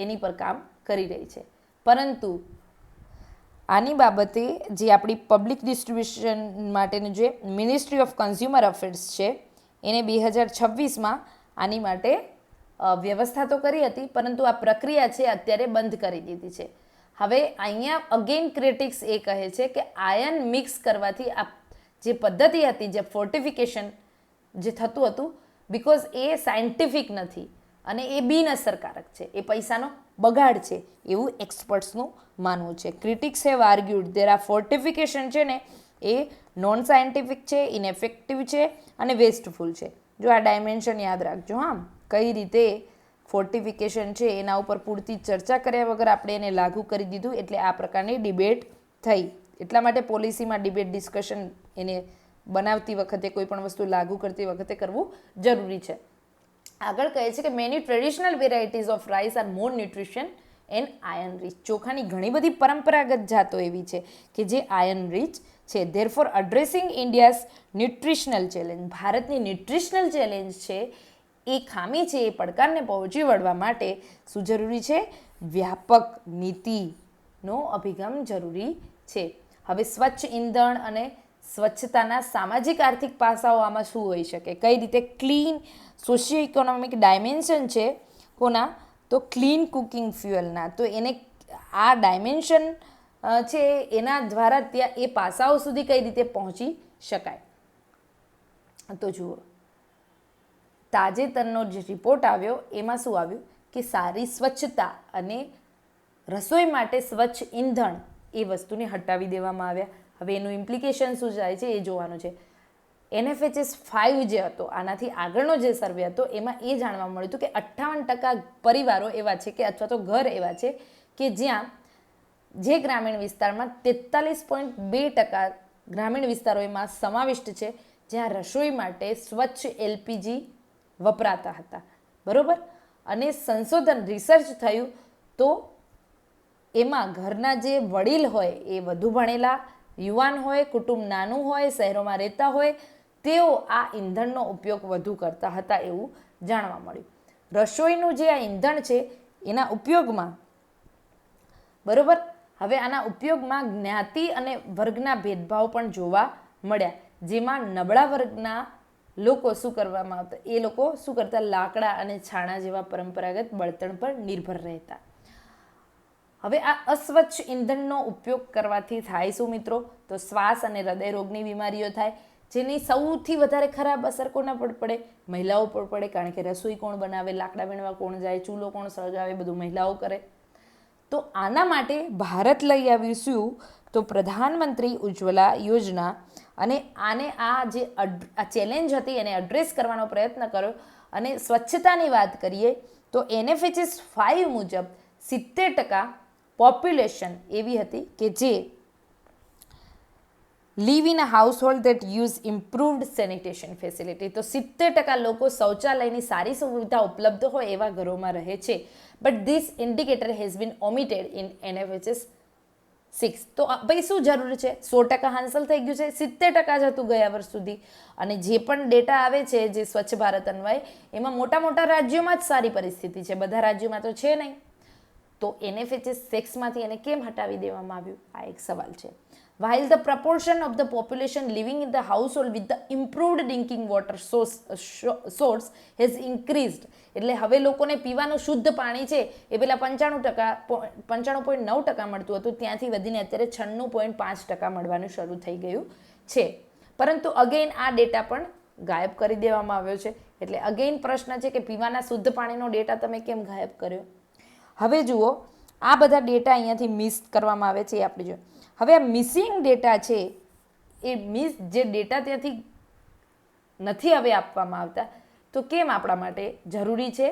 એની પર કામ કરી રહી છે. પરંતુ આની બાબતે જે આપણી પબ્લિક ડિસ્ટ્રીબ્યુશન માટેનું જે મિનિસ્ટ્રી ઓફ કન્ઝ્યુમર અફેર્સ છે એને 2026માં આની માટે વ્યવસ્થા તો કરી હતી, પરંતુ આ પ્રક્રિયા છે અત્યારે બંધ કરી દીધી છે. હવે અહીંયા અગેન ક્રિટિક્સ એ કહે છે કે આયર્ન મિક્સ કરવાથી આ જે પદ્ધતિ હતી, જે ફોર્ટિફિકેશન જે થતું હતું, બિકોઝ એ સાયન્ટિફિક નથી અને એ બિનઅસરકારક છે, એ પૈસાનો બગાડ છે એવું એક્સપર્ટ્સનું માનવું છે. ક્રિટિક્સ હેવ આર્ગ્યુડ દેર આ ફોર્ટિફિકેશન છે ને એ નોન સાયન્ટિફિક છે, ઇનએફેક્ટિવ છે અને વેસ્ટફુલ છે. જો આ ડાયમેન્શન યાદ રાખજો. હા, કઈ રીતે ફોર્ટિફિકેશન છે એના ઉપર પૂરતી ચર્ચા કર્યા વગર આપણે એને લાગુ કરી દીધું, એટલે આ પ્રકારની ડિબેટ થઈ. એટલા માટે પોલિસીમાં ડિબેટ ડિસ્કશન એને બનાવતી વખતે, કોઈ પણ વસ્તુ લાગુ કરતી વખતે કરવું જરૂરી છે. આગળ કહે છે કે many traditional varieties of rice are more nutrition and iron rich. ચોખાની ઘણી બધી પરંપરાગત જાતો એવી છે કે જે આયર્ન રીચ છે. Therefore addressing India's nutritional challenge, ભારતની ન્યુટ્રિશનલ ચેલેન્જ છે એ ખામી છે, એ પડકારને પહોંચી વળવા માટે શું જરૂરી છે, વ્યાપક નીતિનો અભિગમ જરૂરી છે. હવે સ્વચ્છ ઈંધણ અને સ્વચ્છતાના સામાજિક આર્થિક પાસાઓ આમાં શું હોઈ શકે, કઈ રીતે ક્લીન સોશિયો ઇકોનોમિક ડાયમેન્શન છે કોના, તો ક્લીન કુકિંગ ફ્યુઅલના. તો એને આ ડાયમેન્શન છે એના દ્વારા ત્યાં એ પાસાઓ સુધી કઈ રીતે પહોંચી શકાય. તો જુઓ, તાજેતરનો જે રિપોર્ટ આવ્યો એમાં શું આવ્યું કે સારી સ્વચ્છતા અને રસોઈ માટે સ્વચ્છ ઈંધણ એ વસ્તુને હટાવી દેવામાં આવ્યા. હવે એનું ઇમ્પ્લિકેશન શું જાય છે એ જોવાનું છે. NFHS 5 જે હતો, આનાથી આગળનો જે સર્વે હતો, એમાં એ જાણવા મળ્યું હતું કે 58% પરિવારો એવા છે કે અથવા તો ઘર એવા છે કે જ્યાં જે ગ્રામીણ વિસ્તારમાં 43.2% ગ્રામીણ વિસ્તારો એમાં સમાવિષ્ટ છે જ્યાં રસોઈ માટે સ્વચ્છ LPG વપરાતા હતા. બરોબર, અને સંશોધન રિસર્ચ થયું તો એમાં ઘરના જે વડીલ હોય એ વધુ ભણેલા યુવાન હોય, કુટુંબ નાનું હોય, શહેરોમાં રહેતા હોય, તેઓ આ ઈંધણનો ઉપયોગ વધુ કરતા હતા એવું જાણવા મળ્યું. રસોઈનું જે આ ઈંધણ છે એના ઉપયોગમાં, બરોબર, હવે આના ઉપયોગમાં જ્ઞાતિ અને વર્ગના ભેદભાવ પણ જોવા મળ્યા, જેમાં નબળા વર્ગના લોકો શું કરવામાં આવતા, એ લોકો શું કરતા, લાકડા અને છાણા જેવા પરંપરાગત બળતણ પર નિર્ભર રહેતા. હવે આ અસ્વચ્છ ઈંધણનો ઉપયોગ કરવાથી થાય શું મિત્રો? તો શ્વાસ અને હૃદય રોગની બીમારીઓ થાય, જેની સૌથી વધારે ખરાબ અસર કોના પર પડે? મહિલાઓ પર પડે, કારણ કે રસોઈ કોણ બનાવે, લાકડા વીણવા કોણ જાય, ચૂલો કોણ સળગાવે, બધું મહિલાઓ કરે. તો આના માટે ભારત લઈ આવ્યું શું? તો પ્રધાનમંત્રી ઉજ્જવલા યોજના. અને આને આ ચેલેન્જ હતી એને એડ્રેસ કરવાનો પ્રયત્ન કર્યો. અને સ્વચ્છતાની વાત કરીએ તો NFHS 5 મુજબ 70% પોપ્યુલેશન એવી હતી કે જે live in a household that use improved sanitation facility. તો 70% લોકો શૌચાલયની સારી સુવિધા ઉપલબ્ધ હોય એવા ઘરોમાં રહે છે. But this indicator has been omitted in NFHS 6. તો ભાઈ શું જરૂર છે? 100% હાંસલ થઈ ગયું છે, 70% જ હતું ગયા વર્ષ સુધી. અને જે પણ ડેટા આવે છે જે સ્વચ્છ ભારત અન્વયે, એમાં મોટા મોટા રાજ્યોમાં જ સારી પરિસ્થિતિ છે, બધા રાજ્યોમાં તો છે નહીં. તો NFHS 6માંથી એને કેમ હટાવી દેવામાં આવ્યું? આ એક સવાલ છે. While the proportion of the population living in the household with the improved drinking water source has increased. એટલે હવે લોકોને પીવાનું શુદ્ધ પાણી છે એ પેલા 95.9% મળતું હતું, ત્યાંથી વધીને અત્યારે 96.5% મળવાનું શરૂ થઈ ગયું છે. પરંતુ અગેન આ ડેટા પણ ગાયબ કરી દેવામાં આવ્યો છે. એટલે અગેન પ્રશ્ન છે કે પીવાના શુદ્ધ પાણીનો ડેટા તમે કેમ ગાયબ કર્યો? હવે જુઓ, આ બધા ડેટા અહીંયાથી મિસ કરવામાં આવે છે એ આપણે જોઈએ. હવે આ મિસિંગ ડેટા છે એ જે ડેટા ત્યાંથી નથી હવે આપવામાં આવતા, તો કેમ આપણા માટે જરૂરી છે?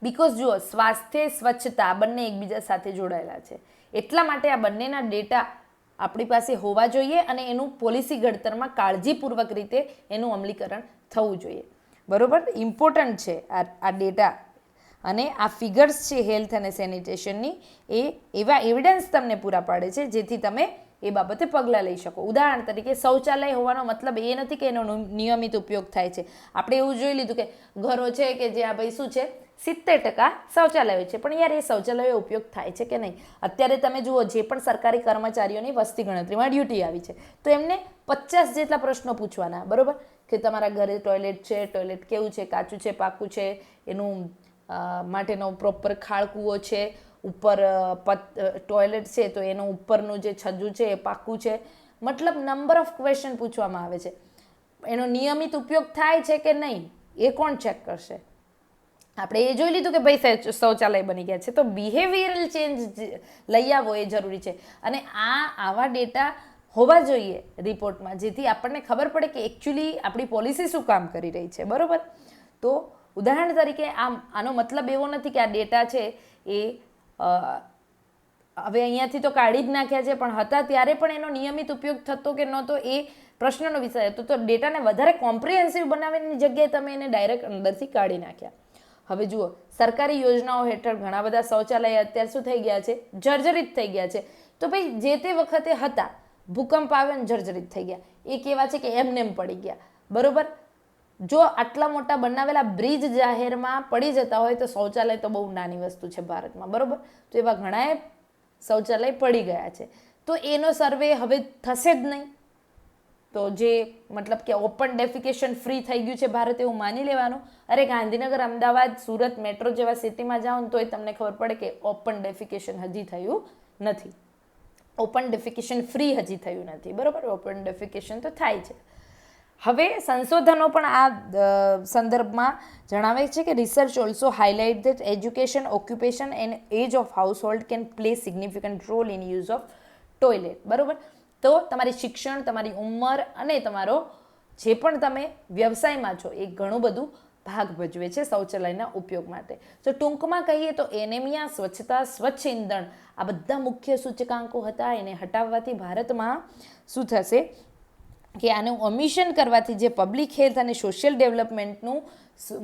બિકોઝ જુઓ, સ્વાસ્થ્ય સ્વચ્છતા બંને એકબીજા સાથે જોડાયેલા છે. એટલા માટે આ બંનેના ડેટા આપણી પાસે હોવા જોઈએ અને એનું પોલિસી ઘડતરમાં કાળજીપૂર્વક રીતે એનું અમલીકરણ થવું જોઈએ. બરોબર, ઇમ્પોર્ટન્ટ છે આ ડેટા. અને આ ફિગર્સ છે હેલ્થ અને સેનિટેશનની, એ એવા એવિડન્સ તમને પૂરા પાડે છે જેથી તમે એ બાબતે પગલાં લઈ શકો. ઉદાહરણ તરીકે શૌચાલય હોવાનો મતલબ એ નથી કે એનો નિયમિત ઉપયોગ થાય છે. આપણે એવું જોઈ લીધું કે ઘરો છે કે જ્યાં ભાઈ શું છે 70% શૌચાલયો છે, પણ યાર એ શૌચાલયો ઉપયોગ થાય છે કે નહીં? અત્યારે તમે જુઓ, જે પણ સરકારી કર્મચારીઓની વસ્તી ગણતરીમાં ડ્યુટી આવી છે તો એમને 50 જેટલા પ્રશ્નો પૂછવાના, બરોબર? કે તમારા ઘરે ટોયલેટ છે, ટોયલેટ કેવું છે, કાચું છે, પાકું છે, એનું માટેનો પ્રોપર ખાળકૂવો છે, ઉપર ટોયલેટ છે તો એનું ઉપરનું જે છજ્જુ છે એ પાકું છે. મતલબ નંબર ઓફ ક્વેશ્ચન પૂછવામાં આવે છે. એનો નિયમિત ઉપયોગ થાય છે કે નહીં એ કોણ ચેક કરશે? આપણે એ જોઈ લીધું કે ભાઈ શૌચાલય બની ગયા છે, તો બિહેવિયરલ ચેન્જ લઈ આવો એ જરૂરી છે. અને આવા ડેટા હોવા જોઈએ રિપોર્ટમાં, જેથી આપણને ખબર પડે કે એકચ્યુઅલી આપણી પોલિસી શું કામ કરી રહી છે. બરાબર? તો ઉદાહરણ તરીકે આનો મતલબ એવો નથી કે આ ડેટા છે એ હવે અહીંયાથી તો કાઢી જ નાખ્યા છે, પણ હતા ત્યારે પણ એનો નિયમિત ઉપયોગ થતો કે નહોતો એ પ્રશ્નનો વિષય હતો. તો ડેટાને વધારે કોમ્પ્રિહેન્સિવ બનાવવાની જગ્યાએ તમે એને ડાયરેક્ટ અંદરથી કાઢી નાખ્યા. હવે જુઓ, સરકારી યોજનાઓ હેઠળ ઘણા બધા શૌચાલય અત્યારે શું થઈ ગયા છે? જર્જરિત થઈ ગયા છે. તો ભાઈ જે તે વખતે હતા, ભૂકંપ આવ્યો ને જર્જરિત થઈ ગયા, એ કેવા છે કે એમનેમ પડી ગયા. બરોબર? જો આટલા મોટા બનાવેલા બ્રિજ જાહેરમાં પડી જતા હોય તો શૌચાલય તો બહુ નાની વસ્તુ છે ભારતમાં. બરોબર? તો એવા ઘણાએ શૌચાલય પડી ગયા છે. તો એનો સર્વે હવે થશે જ નહીં. તો જે મતલબ કે ઓપન ડેફિકેશન ફ્રી થઈ ગયું છે ભારત એવું માની લેવાનું. અરે ગાંધીનગર, અમદાવાદ, સુરત મેટ્રો જેવા સિટીમાં જાઓ ને તોય તમને ખબર પડે કે ઓપન ડેફિકેશન હજી થયું નથી. ઓપન ડેફિકેશન ફ્રી હજી થયું નથી. બરાબર? ઓપન ડેફિકેશન તો થાય છે. હવે સંશોધનો પણ આ સંદર્ભમાં જણાવે છે કે research also highlight that education, occupation and age of household can play significant role in use of toilet. બરાબર? તો તમારી શિક્ષણ, તમારી ઉંમર અને તમારો જે પણ તમે વ્યવસાયમાં છો એ ઘણું બધું ભાગ ભજવે છે શૌચાલયના ઉપયોગ માટે. તો ટૂંકમાં કહીએ તો એનેમિયા, સ્વચ્છતા, સ્વચ્છ ઈંધણ આ બધા મુખ્ય સૂચકાંકો હતા. એને હટાવવાથી ભારતમાં શું થશે કે આનું ઓમિશન કરવાથી જે પબ્લિક હેલ્થ અને સોશિયલ ડેવલપમેન્ટનું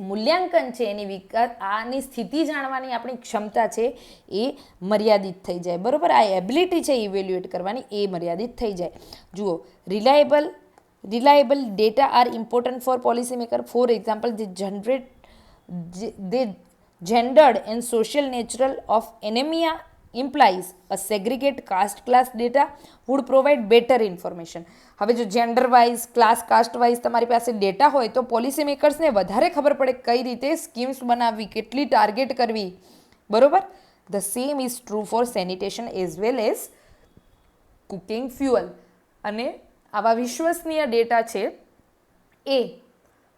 મૂલ્યાંકન છે, એની વિકાસ, આની સ્થિતિ જાણવાની આપણી ક્ષમતા છે એ મર્યાદિત થઈ જાય. બરાબર? આ એબિલિટી છે ઇવેલ્યુએટ કરવાની એ મર્યાદિત થઈ જાય. જુઓ, reliable data are important for policy maker. For example, the gendered and social nature of anemia implies a segregate caste class data would provide better information. હવે જો gender wise, class, caste wise તમારી પાસે data હોય તો policy મેકર્સને વધારે ખબર પડે કઈ રીતે સ્કીમ્સ બનાવવી, કેટલી ટાર્ગેટ કરવી. બરોબર? The same is true for sanitation as well as cooking fuel. અને આવા વિશ્વસનીય ડેટા છે એ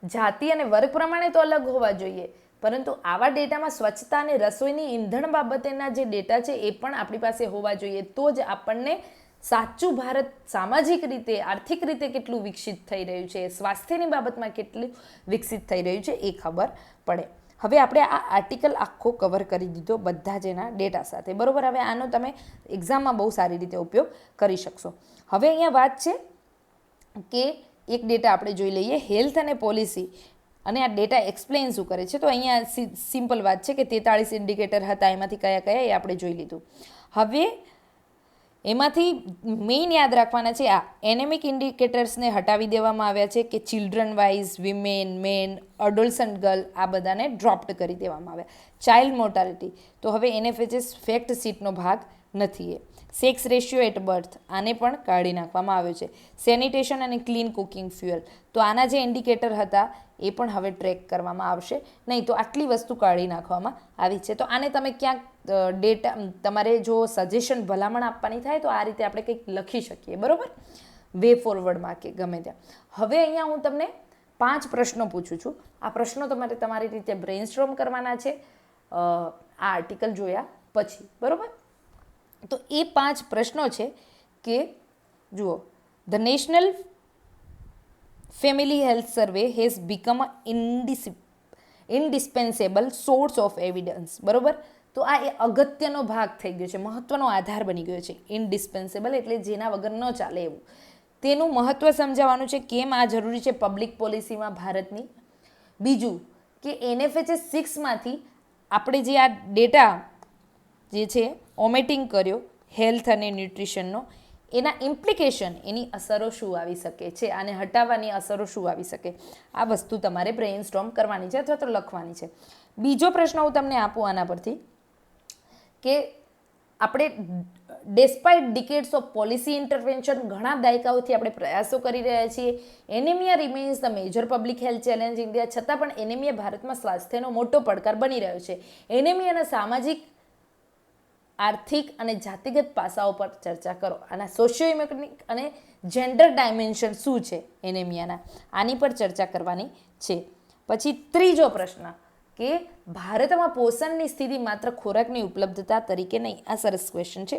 જાતિ અને વર્ગ પ્રમાણે તો અલગ હોવા જોઈએ, પરંતુ આવા ડેટામાં સ્વચ્છતા અને રસોઈની ઈંધણ બાબતેના જે ડેટા છે એ પણ આપણી પાસે હોવા જોઈએ. તો જ આપણને સાચું ભારત સામાજિક રીતે, આર્થિક રીતે કેટલું વિકસિત થઈ રહ્યું છે, સ્વાસ્થ્યની બાબતમાં કેટલું વિકસિત થઈ રહ્યું છે એ ખબર પડે. હવે આપણે આ આર્ટિકલ આખો કવર કરી દીધો બધા જ એના ડેટા સાથે, બરાબર. હવે આનો તમે એક્ઝામમાં બહુ સારી રીતે ઉપયોગ કરી શકશો. હવે અહીંયા વાત છે કે એક ડેટા આપણે જોઈ લઈએ, હેલ્થ અને પોલિસી. અને આ ડેટા એક્સપ્લેન શું કરે છે? તો અહીંયા સિમ્પલ વાત છે કે 43 ઇન્ડિકેટર હતા, એમાંથી કયા કયા એ આપણે જોઈ લીધું. હવે એમાંથી મેઇન યાદ રાખવાના છે આ એનેમિક ઇન્ડિકેટર્સને હટાવી દેવામાં આવ્યા છે કે children wise, women, men, adolescent girl, આ બધાને ડ્રોપ્ડ કરી દેવામાં આવ્યા. ચાઇલ્ડ મોર્ટાલિટી, તો હવે NFHS ફેક્ટ શીટનો ભાગ નથી. એ સેક્સ રેશિયો એટ બર્થ, આને પણ કાઢી નાખવામાં આવ્યો છે. સેનિટેશન અને ક્લીન કુકિંગ ફ્યુઅલ, તો આના જે ઇન્ડિકેટર હતા એ પણ હવે ટ્રેક કરવામાં આવશે નહીં. તો આટલી વસ્તુ કાઢી નાખવામાં આવી છે. તો આને તમે ક્યાંક ડેટા, તમારે જો સજેશન, ભલામણ આપવાની થાય તો આ રીતે આપણે કંઈક લખી શકીએ, બરાબર, વે ફોરવર્ડમાં કે ગમે ત્યાં. હવે અહીંયા હું તમને 5 પ્રશ્નો પૂછું છું. આ પ્રશ્નો તમારે તમારી રીતે બ્રેઇનસ્ટોર્મ કરવાના છે આ આર્ટિકલ જોયા પછી, બરાબર. તો એ 5 પ્રશ્નો છે કે જુઓ, the national family health survey has become a indispensable source of evidence, બરાબર. તો આ એ અગત્યનો ભાગ થઈ ગયો છે, મહત્વનો આધાર બની ગયો છે. ઇન્ડિસ્પેન્સેબલ એટલે જેના વગર ન ચાલે એવું. તેનું મહત્વ સમજાવવાનું છે, કેમ આ જરૂરી છે પબ્લિક પોલિસીમાં ભારતની. બીજું કે NFHS 6માંથી આપણે જે આ ડેટા જે છે ઓમેટિંગ કર્યો હેલ્થ અને ન્યુટ્રિશનનો, એના ઇમ્પ્લિકેશન, એની અસરો શું આવી શકે છે, આને હટાવવાની અસરો શું આવી શકે, આ વસ્તુ તમારે બ્રેઇનસ્ટોર્મ કરવાની છે અથવા તો લખવાની છે. બીજો પ્રશ્ન હું તમને આપું આના પરથી કે આપણે ડેસ્પાઇટ ડિકેડ્સ ઓફ પોલિસી ઇન્ટરવેન્શન, ઘણા દાયકાઓથી આપણે પ્રયાસો કરી રહ્યા છીએ. Anaemia remains the major public health challenge India, છતાં પણ એનિમિયા ભારતમાં સ્વાસ્થ્યનો મોટો પડકાર બની રહ્યો છે. એનિમિયાના સામાજિક, આર્થિક અને જાતિગત પાસાઓ પર ચર્ચા કરો. આના સોશિયો ઇકોનોમિક અને જેન્ડર ડાયમેન્શન શું છે એનેમિયાના, આની પર ચર્ચા કરવાની છે. પછી ત્રીજો પ્રશ્ન કે ભારતમાં પોષણની સ્થિતિ માત્ર ખોરાકની ઉપલબ્ધતા તરીકે નહીં. આ સરસ ક્વેશ્ચન છે.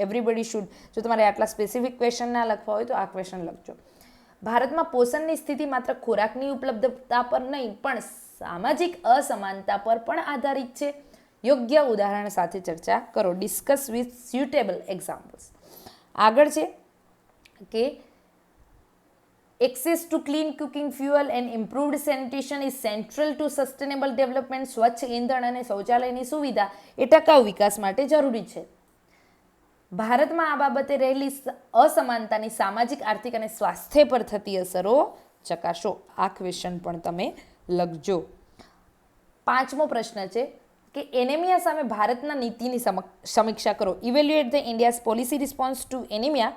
એવરીબડી શુડ, જો તમારે આટલા સ્પેસિફિક ક્વેશ્ચન ના લખવા હોય તો આ ક્વેશ્ચન લખજો. ભારતમાં પોષણની સ્થિતિ માત્ર ખોરાકની ઉપલબ્ધતા પર નહીં પણ સામાજિક અસમાનતા પર પણ આધારિત છે. યોગ્ય ઉદાહરણ સાથે ચર્ચા કરો. Discuss with suitable examples. આગળ છે કે access to clean cooking fuel and improved sanitation is central to sustainable development. સ્વચ્છ ઈંધણ અને શૌચાલયની સુવિધા એ ટકાઉ વિકાસ માટે જરૂરી છે. ભારતમાં આ બાબતે રહેલી અસમાનતાની સામાજિક, આર્થિક અને સ્વાસ્થ્ય પર થતી અસરો ચકાસો. આ ક્વેશ્ચન પણ તમે લખજો. 5મો પ્રશ્ન છે કે એનેમિયા સામે ભારતના નીતિની સમીક્ષા કરો. Evaluate the India's policy response to anaemia.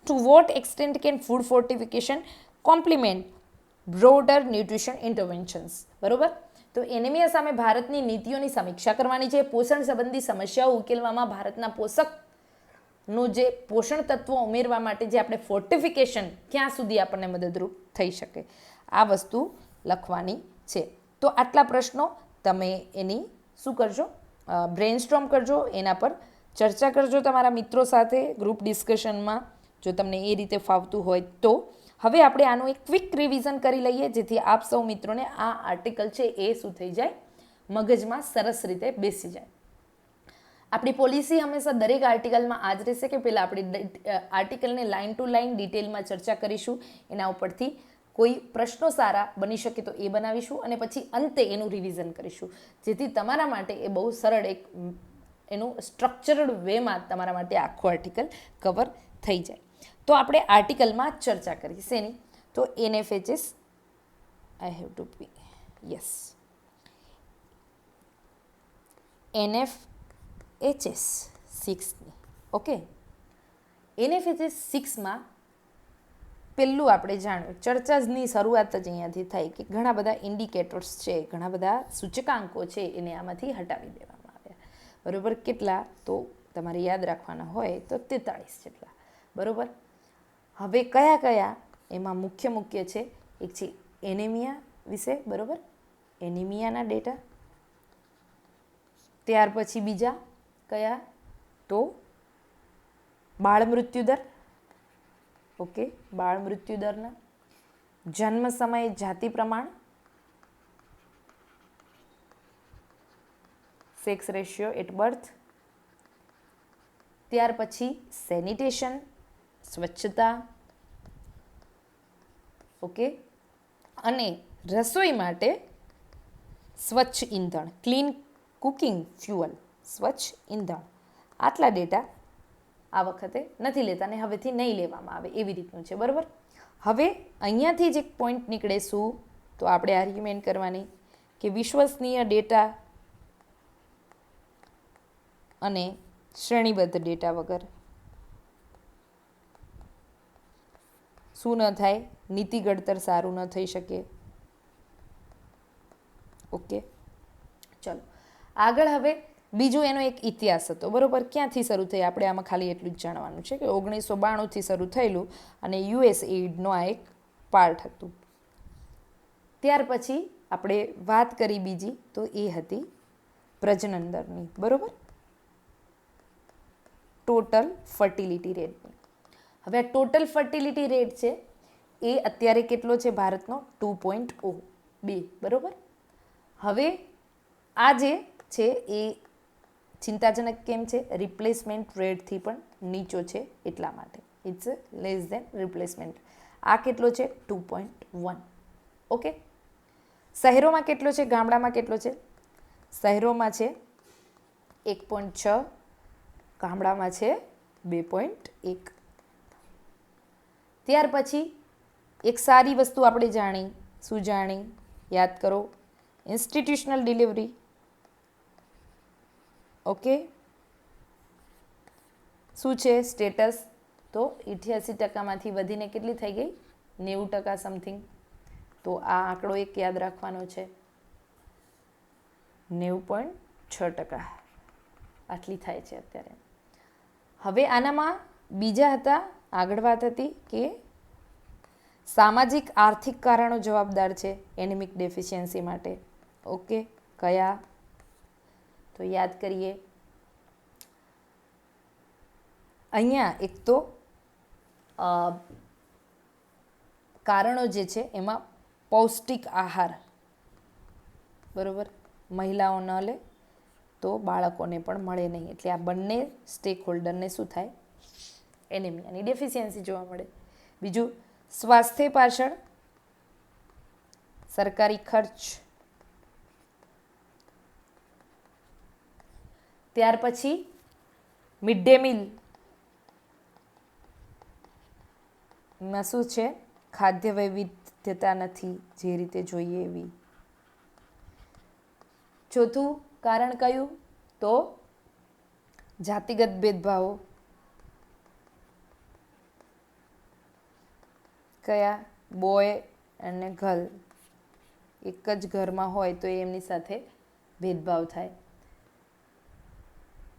To what extent can food fortification complement broader nutrition interventions, બરોબર. તો એનિમિયા સામે ભારતની નીતિઓની સમીક્ષા કરવાની છે. પોષણ સંબંધી સમસ્યાઓ ઉકેલવામાં ભારતના પોષકનું જે પોષણ તત્વો ઉમેરવા માટે જે આપણે ફોર્ટિફિકેશન, ક્યાં સુધી આપણને મદદરૂપ થઈ શકે, આ વસ્તુ લખવાની છે. તો આટલા પ્રશ્નો તમે એની શું કરજો, બ્રેઇનસ્ટોર્મ કરજો, એના પર ચર્ચા કરજો તમારા મિત્રો સાથે ગ્રુપ ડિસ્કશનમાં, જો તમને એ રીતે ફાવતું હોય તો. હવે આપણે આનું એક ક્વિક રિવિઝન કરી લઈએ, જેથી આપ સૌ મિત્રોને આ આર્ટિકલ છે એ શું થઈ જાય, મગજમાં સરસ રીતે બેસી જાય. આપણી પોલિસી હંમેશા દરેક આર્ટિકલમાં આ જ રહેશે કે પહેલાં આપણે આર્ટિકલને લાઇન ટુ લાઇન ડિટેલમાં ચર્ચા કરીશું, એના ઉપરથી કોઈ પ્રશ્નો સારા બની શકે તો એ બનાવીશું અને પછી અંતે એનું રિવિઝન કરીશું, જેથી તમારા માટે એ બહુ સરળ એક એનું સ્ટ્રક્ચર્ડ વેમાં તમારા માટે આખું આર્ટિકલ કવર થઈ જાય. તો આપણે આર્ટિકલમાં ચર્ચા કરી શેની, તો NFHS I have to be yes NFHS 6ની. ઓકે, NFHS 6માં પહેલું આપણે જાણ્યું, ચર્ચાની શરૂઆત જ અહીંયાથી થાય કે ઘણા બધા ઇન્ડિકેટર્સ છે, ઘણા બધા સૂચકાંકો છે, એને આમાંથી હટાવી દેવામાં આવ્યા, બરાબર. કેટલા? તો તમારે યાદ રાખવાના હોય તો 43 જેટલા. બરાબર. હવે કયા કયા એમાં મુખ્ય છે, એક છે એનેમિયા વિશે, બરાબર, એનિમિયાના ડેટા. ત્યાર પછી બીજા કયા? તો બાળ મૃત્યુદર. ઓકે, બાળ મૃત્યુદરના. જન્મ સમયે જાતિ પ્રમાણ, સેક્સ રેશિયો એટ બર્થ. ત્યાર પછી સેનિટેશન, સ્વચ્છતા. ઓકે, અને રસોઈ માટે સ્વચ્છ ઈંધણ, ક્લીન કુકિંગ ફ્યુઅલ, સ્વચ્છ ઈંધણ. આટલા ડેટા આ વખતે નથી લેતા ને હવેથી નહીં લેવામાં આવે એવી રીતનું છે. બરાબર. હવે અહીંયાથી જ એક પોઈન્ટ નીકળે શું? તો આપણે આર્ગ્યુમેન્ટ કરવાની કે વિશ્વસનીય ડેટા અને શ્રેણીબદ્ધ ડેટા વગર શું ન થાય? નીતિ ઘડતર સારું ન થઈ શકે. ઓકે, ચલો આગળ. હવે બીજું એનો એક ઇતિહાસ હતો. બરાબર. ક્યાંથી શરૂ થઈ? આપણે આમાં ખાલી એટલું જ જાણવાનું છે કે 1992થી શરૂ થયેલું અને યુએસએઇડનો આ એક પાર્ટ હતું. ત્યાર પછી આપણે વાત કરી બીજી, તો એ હતી પ્રજનન દરની. બરાબર, ટોટલ ફર્ટિલિટી રેટની. હવે આ ટોટલ ફર્ટિલિટી રેટ છે એ અત્યારે કેટલો છે ભારતનો? 2.02. બરાબર. હવે આ જે છે એ ચિંતાજનક કેમ છે? રિપ્લેસમેન્ટ રેટથી પણ નીચો છે એટલા માટે. It's less than replacement. આ કેટલો છે? 2.1. ઓકે. શહેરોમાં કેટલો છે? ગામડામાં કેટલો છે? શહેરોમાં છે 1.6, ગામડામાં છે 2.1. ત્યાર પછી એક સારી વસ્તુ આપણે જાણી. શું જાણી? યાદ કરો. Institutional delivery. ઓકે, શું છે સ્ટેટસ? તો 88%માંથી વધીને કેટલી થઈ ગઈ? 90% સમથિંગ. તો આ આંકડો એક યાદ રાખવાનો છે, 90.6%. આટલી થાય છે અત્યારે. હવે આનામાં બીજા હતા, આગળ વાત હતી કે સામાજિક આર્થિક કારણો જવાબદાર છે એનિમિક ડેફિશિયન્સી માટે. ઓકે, કયા? તો યાદ કરીએ. અહીંયા એક તો કારણો જે છે એમાં પૌષ્ટિક આહાર, બરાબર, મહિલાઓ ન લે તો બાળકોને પણ મળે નહીં. એટલે આ બંને સ્ટેક હોલ્ડરને શું થાય? એનિમિયાની ડેફિશિયન્સી જોવા મળે. બીજું, સ્વાસ્થ્ય પાછળ સરકારી ખર્ચ. ત્યાર પછી મિડ ડે મીલ માં શું છે? ખાદ્ય વૈવિધ્યતા નથી જે રીતે જોઈએ એવી. ચોથું કારણ કયું? તો જાતિગત ભેદભાવો. કયા? બોય અને ગર્લ એક જ ઘરમાં હોય તો એમની સાથે ભેદભાવ થાય.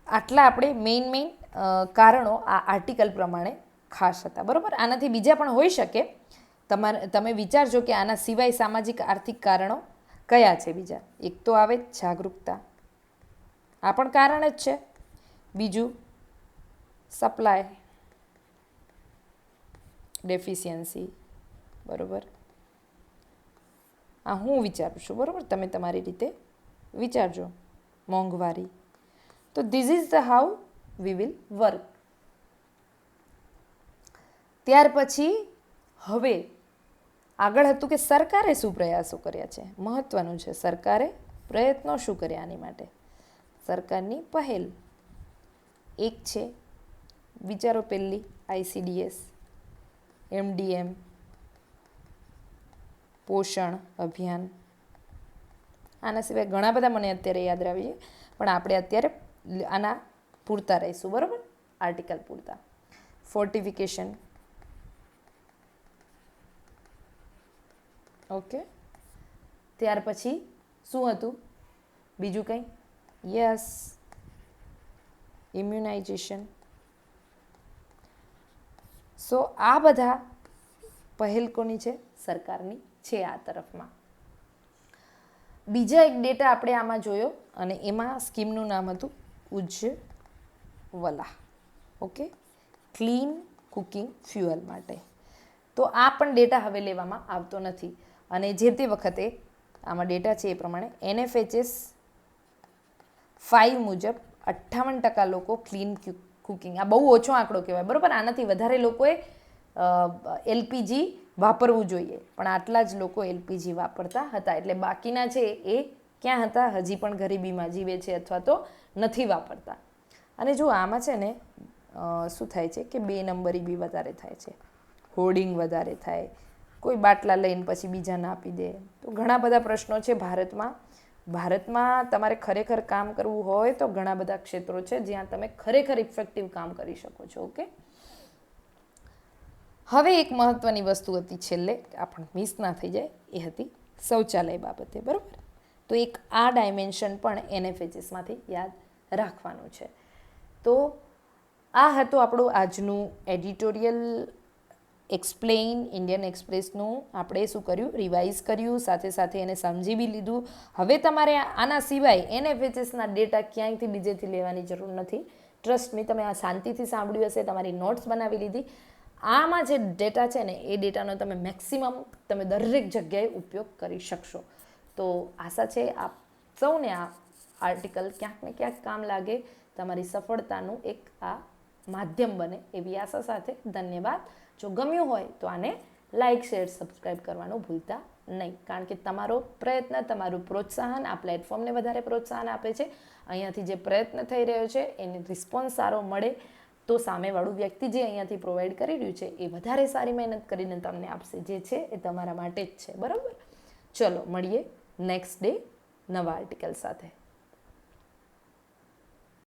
આટલા આપણે મેઇન કારણો આ આર્ટિકલ પ્રમાણે ખાસ હતા. બરાબર. આનાથી બીજા પણ હોઈ શકે. તમે વિચારજો કે આના સિવાય સામાજિક આર્થિક કારણો કયા છે બીજા. એક તો આવે જાગૃતતા, આ પણ કારણ જ છે. બીજું સપ્લાય ડેફિશિયન્સી. બરાબર. આ હું વિચારું છું. બરાબર, તમે તમારી રીતે વિચારજો. મોંઘવારી. તો this is the how we will work. ત્યાર પછી હવે આગળ હતું કે સરકારે શું પ્રયાસો કર્યા છે. મહત્વનું છે, સરકારે પ્રયત્નો શું કર્યા આની માટે. સરકારની પહેલ એક છે, વિચારો પહેલી, ICDS, MDM, પોષણ અભિયાન. આના સિવાય ઘણા બધા મને અત્યારે યાદ આવી છે, પણ આપણે અત્યારે આના પૂરતા રહીશું. બરાબર, આર્ટિકલ પૂરતા. ફોર્ટિફિકેશન. ઓકે. ત્યાર પછી શું હતું બીજું કંઈ? Yes, immunisation. સો આ બધા પહેલ કોની છે? સરકારની છે આ તરફમાં. બીજા એક ડેટા આપણે આમાં જોયો અને એમાં સ્કીમનું નામ હતું Ujjwala. Okay, clean cooking fuel માટે. તો આ પણ ડેટા હવે લેવામાં આવતો નથી અને જે તે વખતે આમાં ડેટા છે એ પ્રમાણે NFHS 5 મુજબ 58% લોકો ક્લીન કુકિંગ, આ બહુ ઓછો આંકડો કહેવાય બરાબર. આનાથી વધારે લોકોએ LPG વાપરવું જોઈએ, પણ આટલા જ લોકો LPG વાપરતા હતા. એટલે બાકીના છે એ ક્યાં હતા? હજી પણ ગરીબીમાં જીવે છે અથવા તો નથી વાપરતા. અને જો આમાં છે ને શું થાય છે કે 2 નંબરી બી વધારે થાય છે, હોર્ડિંગ વધારે થાય, કોઈ બાટલા લઈને પછી બીજાને આપી દે. તો ઘણા બધા પ્રશ્નો છે ભારતમાં તમારે ખરેખર કામ કરવું હોય તો ઘણા બધા ક્ષેત્રો છે જ્યાં તમે ખરેખર ઇફેક્ટિવ કામ કરી શકો છો. ઓકે, હવે એક મહત્ત્વની વસ્તુ હતી છેલ્લે, આપણે મિસ ના થઈ જાય, એ હતી શૌચાલય બાબતે બરાબર. તો એક આ ડાયમેન્શન પણ NFHSમાંથી યાદ રાખવાનું છે. તો આ હતું આપણું આજનું એડિટોરિયલ એક્સપ્લેઇન ઇન્ડિયન એક્સપ્રેસનું. આપણે શું કર્યું? રિવાઇઝ કર્યું, સાથે સાથે એને સમજી બી લીધું. હવે તમારે આના સિવાય NFHSના ડેટા ક્યાંયથી બીજેથી લેવાની જરૂર નથી. ટ્રસ્ટ મી, તમે આ શાંતિથી સાંભળ્યું હશે, તમારી નોટ્સ બનાવી લીધી. આમાં જે ડેટા છે ને એ ડેટાનો તમે મેક્સિમમ તમે દરેક જગ્યાએ ઉપયોગ કરી શકશો. તો આશા છે આપ સૌને આ આર્ટિકલ ક્યાંક ને ક્યાંક કામ લાગે, તમારી સફળતાનું એક આ માધ્યમ બને એવી આશા સાથે ધન્યવાદ. જો ગમ્યું હોય તો આને લાઇક, શેર, સબસ્ક્રાઈબ કરવાનું ભૂલતા નહીં, કારણ કે તમારો પ્રયત્ન, તમારું પ્રોત્સાહન આ પ્લેટફોર્મને વધારે પ્રોત્સાહન આપે છે. અહીંયાથી જે પ્રયત્ન થઈ રહ્યો છે એને રિસ્પોન્સ સારો મળે તો સામેવાળું વ્યક્તિ જે અહીંયાથી પ્રોવાઈડ કરી રહ્યું છે એ વધારે સારી મહેનત કરીને તમને આપશે. જે છે એ તમારા માટે જ છે બરાબર. ચલો મળીએ નેક્સ્ટ ડે નવા આર્ટિકલ સાથે.